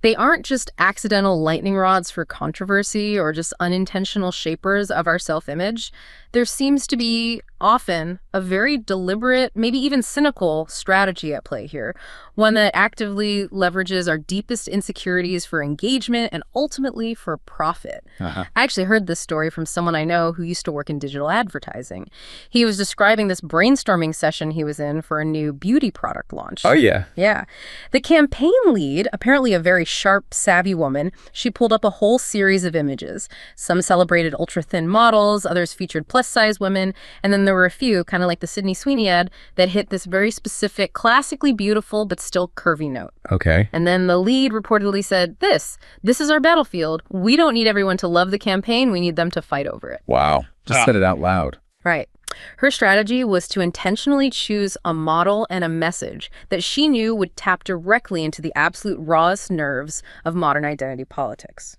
they aren't just accidental lightning rods for controversy or just unintentional shapers of our self-image. There seems to be often a very deliberate, maybe even cynical strategy at play here, one that actively leverages our deepest insecurities for engagement and ultimately for profit. I actually heard this story from someone I know who used to work in digital advertising. He was describing this brainstorming session he was in for a new beauty product launch. Oh, yeah. Yeah. The campaign lead, apparently a very sharp, savvy woman, she pulled up a whole series of images. Some celebrated ultra-thin models, others featured plus-size women, and then there were a few, kind of like the Sydney Sweeney ad, that hit this very specific, classically beautiful but still curvy note. Okay. And then the lead reportedly said, this is our battlefield. We don't need everyone to love the campaign. We need them to fight over it. Wow. Just said it out loud. Right. Her strategy was to intentionally choose a model and a message that she knew would tap directly into the absolute rawest nerves of modern identity politics.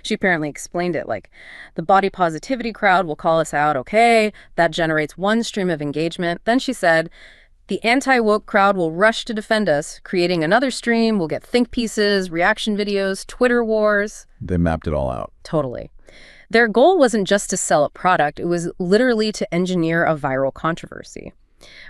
She apparently explained it like, the body positivity crowd will call us out, okay, that generates one stream of engagement. Then she said, the anti-woke crowd will rush to defend us, creating another stream. We'll get think pieces, reaction videos, Twitter wars. They mapped it all out. Totally. Their goal wasn't just to sell a product, it was literally to engineer a viral controversy.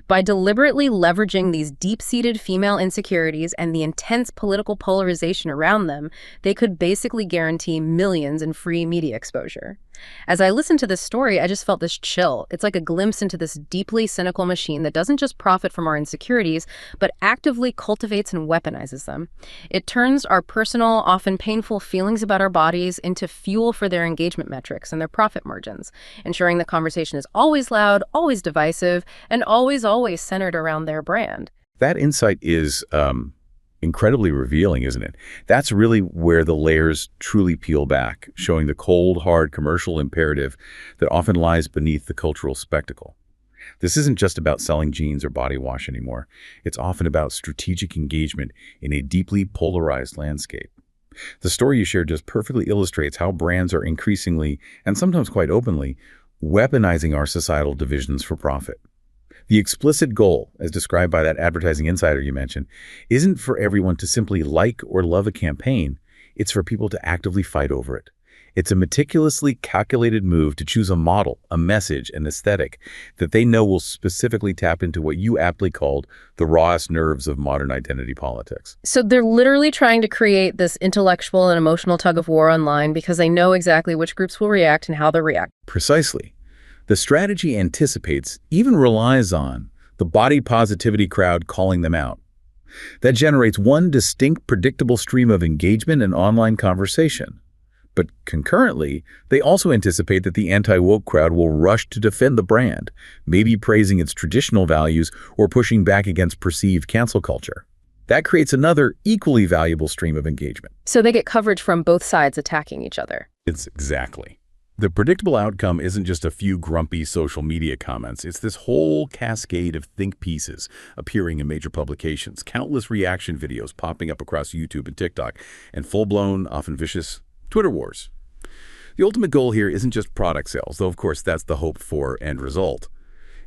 By deliberately leveraging these deep-seated female insecurities and the intense political polarization around them, they could basically guarantee millions in free media exposure. As I listened to this story, I just felt this chill. It's like a glimpse into this deeply cynical machine that doesn't just profit from our insecurities, but actively cultivates and weaponizes them. It turns our personal, often painful feelings about our bodies into fuel for their engagement metrics and their profit margins, ensuring the conversation is always loud, always divisive, and always centered around their brand. That insight is incredibly revealing, isn't it? That's really where the layers truly peel back, showing the cold, hard commercial imperative that often lies beneath the cultural spectacle. This isn't just about selling jeans or body wash anymore. It's often about strategic engagement in a deeply polarized landscape. The story you shared just perfectly illustrates how brands are increasingly, and sometimes quite openly, weaponizing our societal divisions for profit. The explicit goal, as described by that advertising insider you mentioned, isn't for everyone to simply like or love a campaign. It's for people to actively fight over it. It's a meticulously calculated move to choose a model, a message, an aesthetic that they know will specifically tap into what you aptly called the rawest nerves of modern identity politics. So they're literally trying to create this intellectual and emotional tug of war online because they know exactly which groups will react and how they'll react. Precisely. The strategy anticipates, even relies on, the body positivity crowd calling them out. That generates one distinct, predictable stream of engagement and online conversation. But concurrently, they also anticipate that the anti-woke crowd will rush to defend the brand, maybe praising its traditional values or pushing back against perceived cancel culture. That creates another equally valuable stream of engagement. So they get coverage from both sides attacking each other. It's exactly. The predictable outcome isn't just a few grumpy social media comments. It's this whole cascade of think pieces appearing in major publications, countless reaction videos popping up across YouTube and TikTok, and full-blown, often vicious Twitter wars. The ultimate goal here isn't just product sales, though of course that's the hoped-for end result.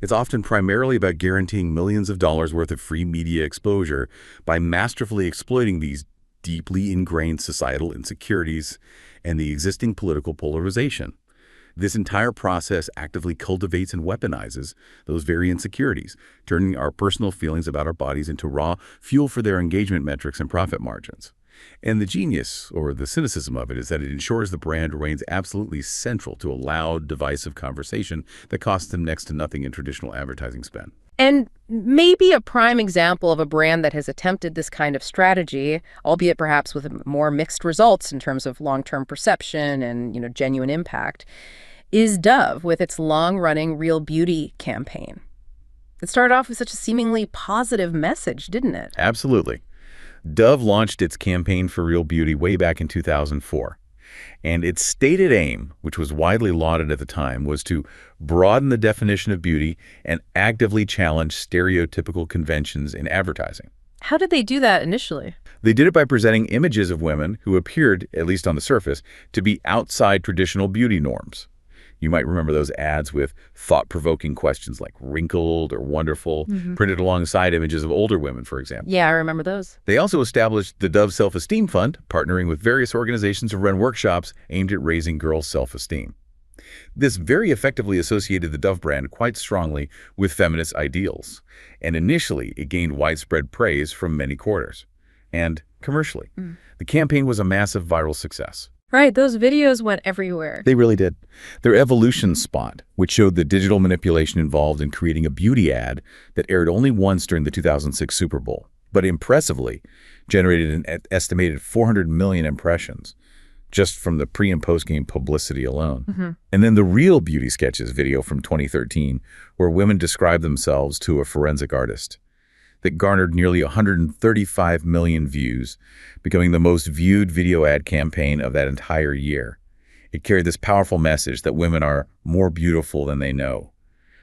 It's often primarily about guaranteeing millions of dollars worth of free media exposure by masterfully exploiting these deeply ingrained societal insecurities and the existing political polarization. This entire process actively cultivates and weaponizes those very insecurities, turning our personal feelings about our bodies into raw fuel for their engagement metrics and profit margins. And the genius, or the cynicism of it, is that it ensures the brand remains absolutely central to a loud, divisive conversation that costs them next to nothing in traditional advertising spend. And maybe a prime example of a brand that has attempted this kind of strategy, albeit perhaps with more mixed results in terms of long-term perception and, genuine impact, is Dove with its long-running Real Beauty campaign. It started off with such a seemingly positive message, didn't it? Absolutely. Dove launched its campaign for Real Beauty way back in 2004. And its stated aim, which was widely lauded at the time, was to broaden the definition of beauty and actively challenge stereotypical conventions in advertising. How did they do that initially? They did it by presenting images of women who appeared, at least on the surface, to be outside traditional beauty norms. You might remember those ads with thought-provoking questions like wrinkled or wonderful, printed alongside images of older women, for example. Yeah, I remember those. They also established the Dove Self-Esteem Fund, partnering with various organizations to run workshops aimed at raising girls' self-esteem. This very effectively associated the Dove brand quite strongly with feminist ideals, and initially it gained widespread praise from many quarters. And commercially, the campaign was a massive viral success. Right, those videos went everywhere. They really did. Their evolution spot, which showed the digital manipulation involved in creating a beauty ad that aired only once during the 2006 Super Bowl, but impressively generated an estimated 400 million impressions just from the pre- and post-game publicity alone. And then the Real Beauty Sketches video from 2013, where women described themselves to a forensic artist, that garnered nearly 135 million views, becoming the most viewed video ad campaign of that entire year. It carried this powerful message that women are more beautiful than they know.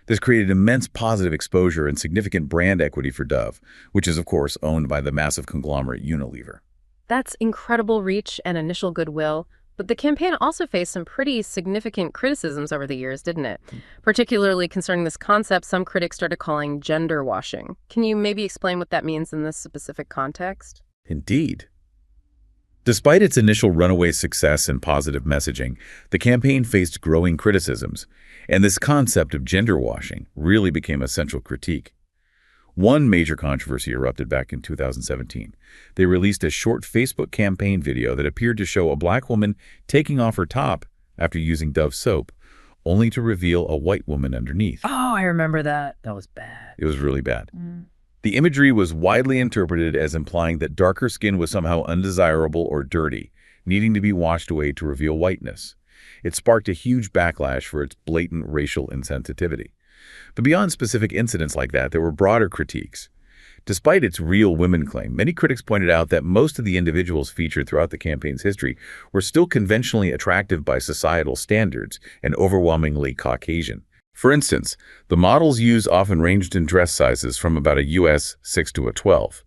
This created immense positive exposure and significant brand equity for Dove, which is, of course, owned by the massive conglomerate Unilever. That's incredible reach and initial goodwill. But the campaign also faced some pretty significant criticisms over the years, didn't it? Particularly concerning this concept some critics started calling gender washing. Can you maybe explain what that means in this specific context? Indeed. Despite its initial runaway success and positive messaging, the campaign faced growing criticisms, and this concept of gender washing really became a central critique. One major controversy erupted back in 2017. They released a short Facebook campaign video that appeared to show a black woman taking off her top after using Dove soap, only to reveal a white woman underneath. Oh, I remember that. That was bad. It was really bad. The imagery was widely interpreted as implying that darker skin was somehow undesirable or dirty, needing to be washed away to reveal whiteness. It sparked a huge backlash for its blatant racial insensitivity. But beyond specific incidents like that, there were broader critiques. Despite its Real Women claim, many critics pointed out that most of the individuals featured throughout the campaign's history were still conventionally attractive by societal standards and overwhelmingly Caucasian. For instance, the models used often ranged in dress sizes from about a US 6 to a 12.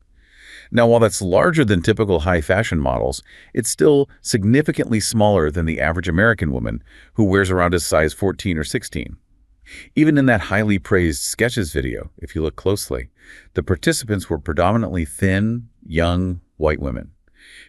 Now, while that's larger than typical high-fashion models, it's still significantly smaller than the average American woman, who wears around a size 14 or 16. Even in that highly praised Sketches video, if you look closely, the participants were predominantly thin, young, white women.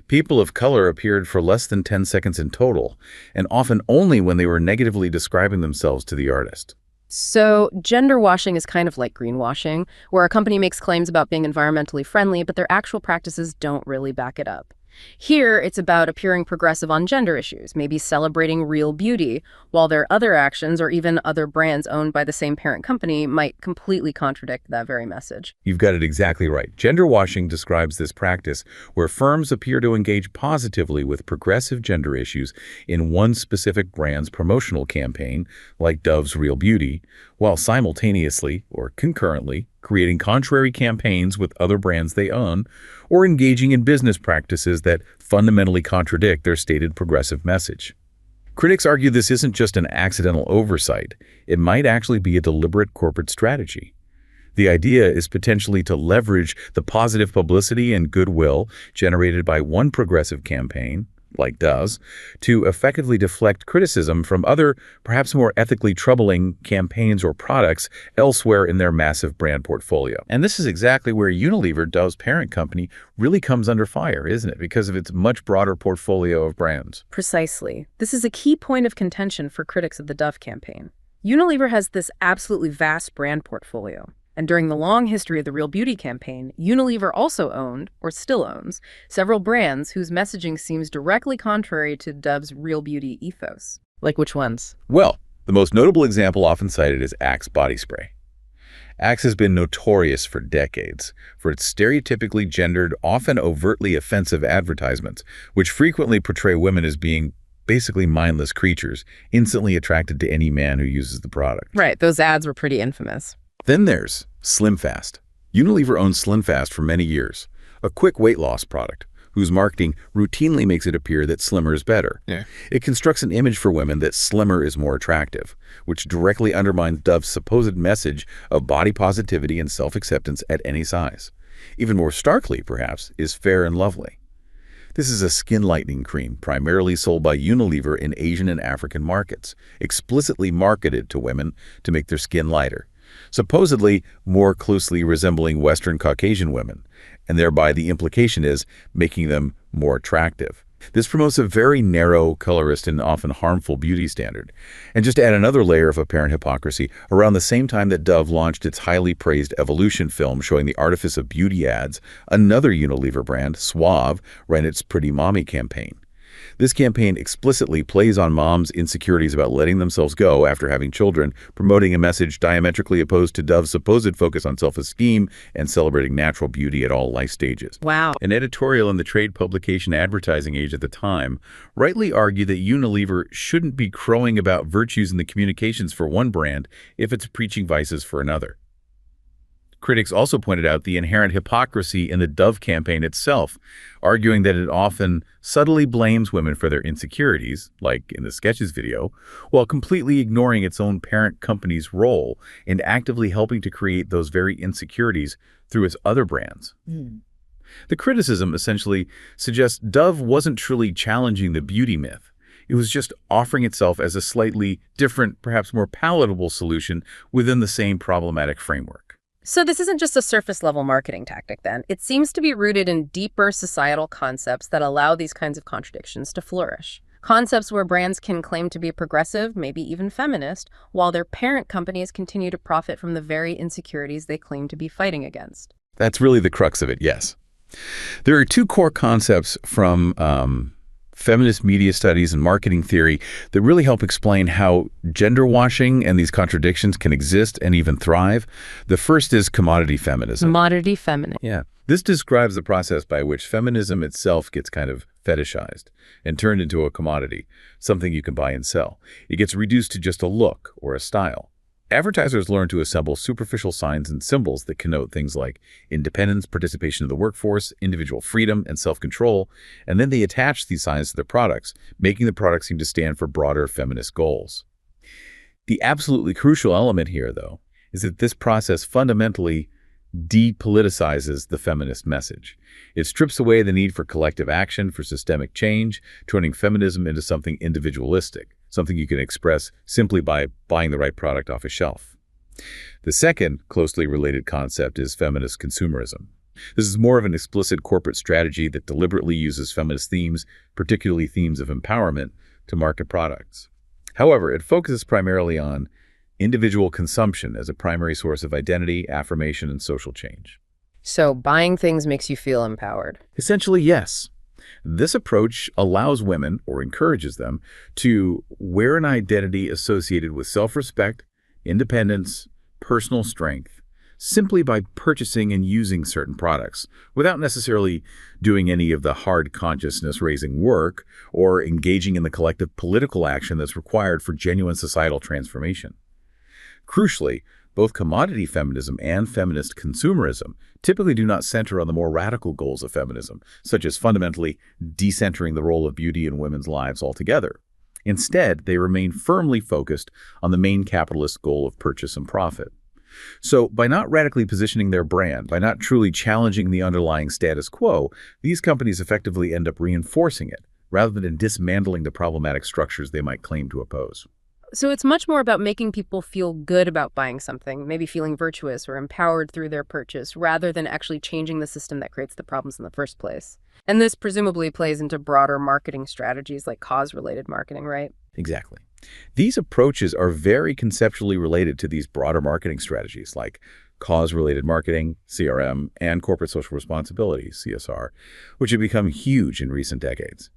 People of color appeared for less than 10 seconds in total, and often only when they were negatively describing themselves to the artist. So gender washing is kind of like greenwashing, where a company makes claims about being environmentally friendly, but their actual practices don't really back it up. Here, it's about appearing progressive on gender issues, maybe celebrating real beauty, while their other actions or even other brands owned by the same parent company might completely contradict that very message. You've got it exactly right. Gender washing describes this practice where firms appear to engage positively with progressive gender issues in one specific brand's promotional campaign, like Dove's Real Beauty, while simultaneously or concurrently creating contrary campaigns with other brands they own, or engaging in business practices that fundamentally contradict their stated progressive message. Critics argue this isn't just an accidental oversight. It might actually be a deliberate corporate strategy. The idea is potentially to leverage the positive publicity and goodwill generated by one progressive campaign, like Dove's, to effectively deflect criticism from other, perhaps more ethically troubling campaigns or products elsewhere in their massive brand portfolio. And this is exactly where Unilever, Dove's parent company, really comes under fire, isn't it? Because of its much broader portfolio of brands. Precisely. This is a key point of contention for critics of the Dove campaign. Unilever has this absolutely vast brand portfolio. And during the long history of the Real Beauty campaign, Unilever also owned, or still owns, several brands whose messaging seems directly contrary to Dove's Real Beauty ethos. Like which ones? Well, the most notable example often cited is Axe body spray. Axe has been notorious for decades for its stereotypically gendered, often overtly offensive advertisements, which frequently portray women as being basically mindless creatures, instantly attracted to any man who uses the product. Right, those ads were pretty infamous. Then there's SlimFast. Unilever owned SlimFast for many years, a quick weight loss product whose marketing routinely makes it appear that slimmer is better. Yeah. It constructs an image for women that slimmer is more attractive, which directly undermines Dove's supposed message of body positivity and self-acceptance at any size. Even more starkly, perhaps, is Fair and Lovely. This is a skin lightening cream primarily sold by Unilever in Asian and African markets, explicitly marketed to women to make their skin lighter, supposedly more closely resembling Western Caucasian women, and thereby the implication is making them more attractive. This promotes a very narrow, colorist, and often harmful beauty standard. And just to add another layer of apparent hypocrisy, around the same time that Dove launched its highly praised Evolution film showing the artifice of beauty ads, another Unilever brand, Suave, ran its Pretty Mommy campaign. This campaign explicitly plays on moms' insecurities about letting themselves go after having children, promoting a message diametrically opposed to Dove's supposed focus on self-esteem and celebrating natural beauty at all life stages. Wow. An editorial in the trade publication Advertising Age at the time rightly argued that Unilever shouldn't be crowing about virtues in the communications for one brand if it's preaching vices for another. Critics also pointed out the inherent hypocrisy in the Dove campaign itself, arguing that it often subtly blames women for their insecurities, like in the Sketches video, while completely ignoring its own parent company's role in actively helping to create those very insecurities through its other brands. The criticism essentially suggests Dove wasn't truly challenging the beauty myth. It was just offering itself as a slightly different, perhaps more palatable solution within the same problematic framework. So this isn't just a surface-level marketing tactic, then. It seems to be rooted in deeper societal concepts that allow these kinds of contradictions to flourish. Concepts where brands can claim to be progressive, maybe even feminist, while their parent companies continue to profit from the very insecurities they claim to be fighting against. That's really the crux of it, yes. There are two core concepts from feminist media studies and marketing theory that really help explain how gender washing and these contradictions can exist and even thrive. The first is commodity feminism. Commodity feminism. Yeah. This describes the process by which feminism itself gets kind of fetishized and turned into a commodity, something you can buy and sell. It gets reduced to just a look or a style. Advertisers learn to assemble superficial signs and symbols that connote things like independence, participation in the workforce, individual freedom, and self-control, and then they attach these signs to their products, making the products seem to stand for broader feminist goals. The absolutely crucial element here, though, is that this process fundamentally depoliticizes the feminist message. It strips away the need for collective action, for systemic change, turning feminism into something individualistic, something you can express simply by buying the right product off a shelf. The second closely related concept is feminist consumerism. This is more of an explicit corporate strategy that deliberately uses feminist themes, particularly themes of empowerment, to market products. However, it focuses primarily on individual consumption as a primary source of identity, affirmation, and social change. So buying things makes you feel empowered. Essentially, yes. This approach allows women, or encourages them, to wear an identity associated with self-respect, independence, personal strength, simply by purchasing and using certain products, without necessarily doing any of the hard consciousness-raising work or engaging in the collective political action that's required for genuine societal transformation. Crucially, both commodity feminism and feminist consumerism typically do not center on the more radical goals of feminism, such as fundamentally decentering the role of beauty in women's lives altogether. Instead, they remain firmly focused on the main capitalist goal of purchase and profit. So, by not radically positioning their brand, by not truly challenging the underlying status quo, these companies effectively end up reinforcing it, rather than dismantling the problematic structures they might claim to oppose. So it's much more about making people feel good about buying something, maybe feeling virtuous or empowered through their purchase, rather than actually changing the system that creates the problems in the first place. And this presumably plays into broader marketing strategies like cause-related marketing, right? Exactly. These approaches are very conceptually related to these broader marketing strategies like cause-related marketing, CRM, and corporate social responsibility, CSR, which have become huge in recent decades.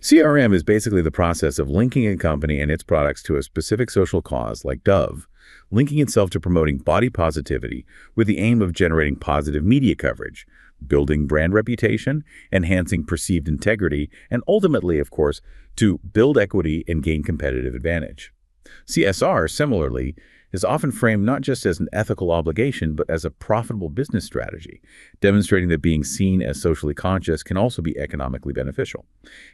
CRM is basically the process of linking a company and its products to a specific social cause, like Dove, linking itself to promoting body positivity with the aim of generating positive media coverage, building brand reputation, enhancing perceived integrity, and ultimately, of course, to build equity and gain competitive advantage. CSR, similarly, is often framed not just as an ethical obligation, but as a profitable business strategy, demonstrating that being seen as socially conscious can also be economically beneficial.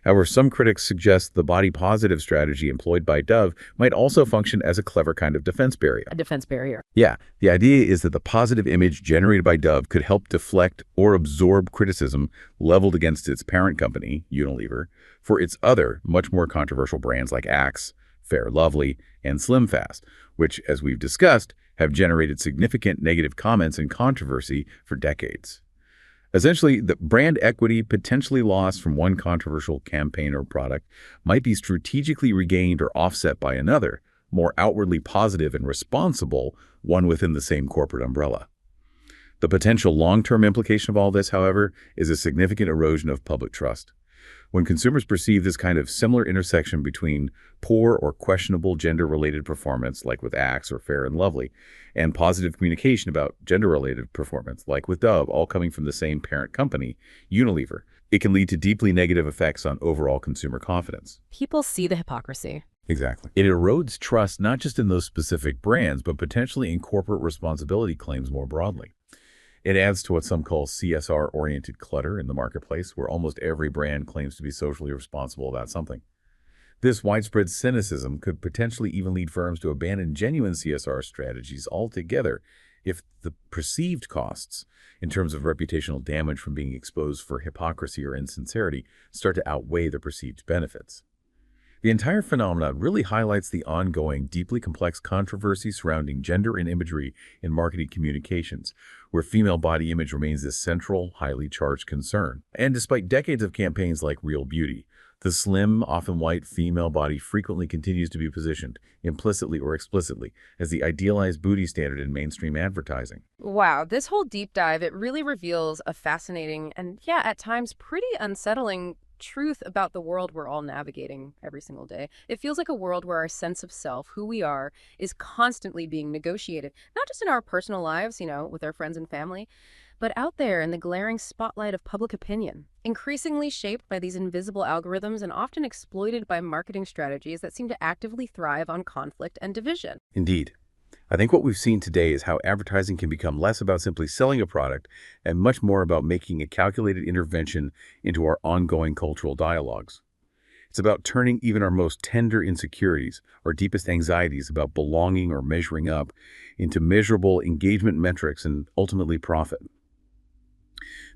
However, some critics suggest the body-positive strategy employed by Dove might also function as a clever kind of defense barrier. A defense barrier. Yeah, the idea is that the positive image generated by Dove could help deflect or absorb criticism leveled against its parent company, Unilever, for its other, much more controversial brands like Axe, Fair Lovely, and Slim Fast, which, as we've discussed, have generated significant negative comments and controversy for decades. Essentially, the brand equity potentially lost from one controversial campaign or product might be strategically regained or offset by another, more outwardly positive and responsible one within the same corporate umbrella. The potential long-term implication of all this, however, is a significant erosion of public trust. When consumers perceive this kind of similar intersection between poor or questionable gender-related performance, like with Axe or Fair and Lovely, and positive communication about gender-related performance, like with Dove, all coming from the same parent company, Unilever, it can lead to deeply negative effects on overall consumer confidence. People see the hypocrisy. Exactly. It erodes trust not just in those specific brands, but potentially in corporate responsibility claims more broadly. It adds to what some call CSR-oriented clutter in the marketplace, where almost every brand claims to be socially responsible about something. This widespread cynicism could potentially even lead firms to abandon genuine CSR strategies altogether if the perceived costs, in terms of reputational damage from being exposed for hypocrisy or insincerity, start to outweigh the perceived benefits. The entire phenomenon really highlights the ongoing, deeply complex controversy surrounding gender and imagery in marketing communications, where female body image remains a central, highly charged concern. And despite decades of campaigns like Real Beauty, the slim, often white female body frequently continues to be positioned, implicitly or explicitly, as the idealized booty standard in mainstream advertising. Wow, this whole deep dive, it really reveals a fascinating and, yeah, at times pretty unsettling truth about the world we're all navigating every single day. It feels like a world where our sense of self, who we are, is constantly being negotiated, not just in our personal lives, with our friends and family, but out there in the glaring spotlight of public opinion, increasingly shaped by these invisible algorithms and often exploited by marketing strategies that seem to actively thrive on conflict and division. Indeed. I think what we've seen today is how advertising can become less about simply selling a product and much more about making a calculated intervention into our ongoing cultural dialogues. It's about turning even our most tender insecurities, our deepest anxieties about belonging or measuring up, into measurable engagement metrics and ultimately profit.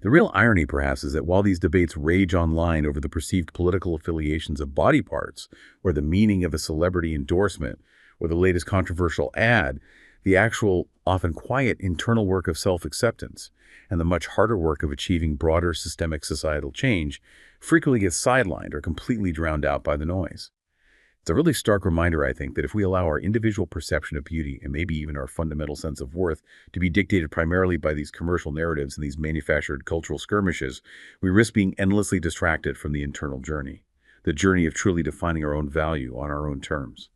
The real irony, perhaps, is that while these debates rage online over the perceived political affiliations of body parts, or the meaning of a celebrity endorsement, or the latest controversial ad, the actual, often quiet internal work of self-acceptance and the much harder work of achieving broader systemic societal change frequently gets sidelined or completely drowned out by the noise. It's a really stark reminder, I think, that if we allow our individual perception of beauty and maybe even our fundamental sense of worth to be dictated primarily by these commercial narratives and these manufactured cultural skirmishes, we risk being endlessly distracted from the internal journey, the journey of truly defining our own value on our own terms.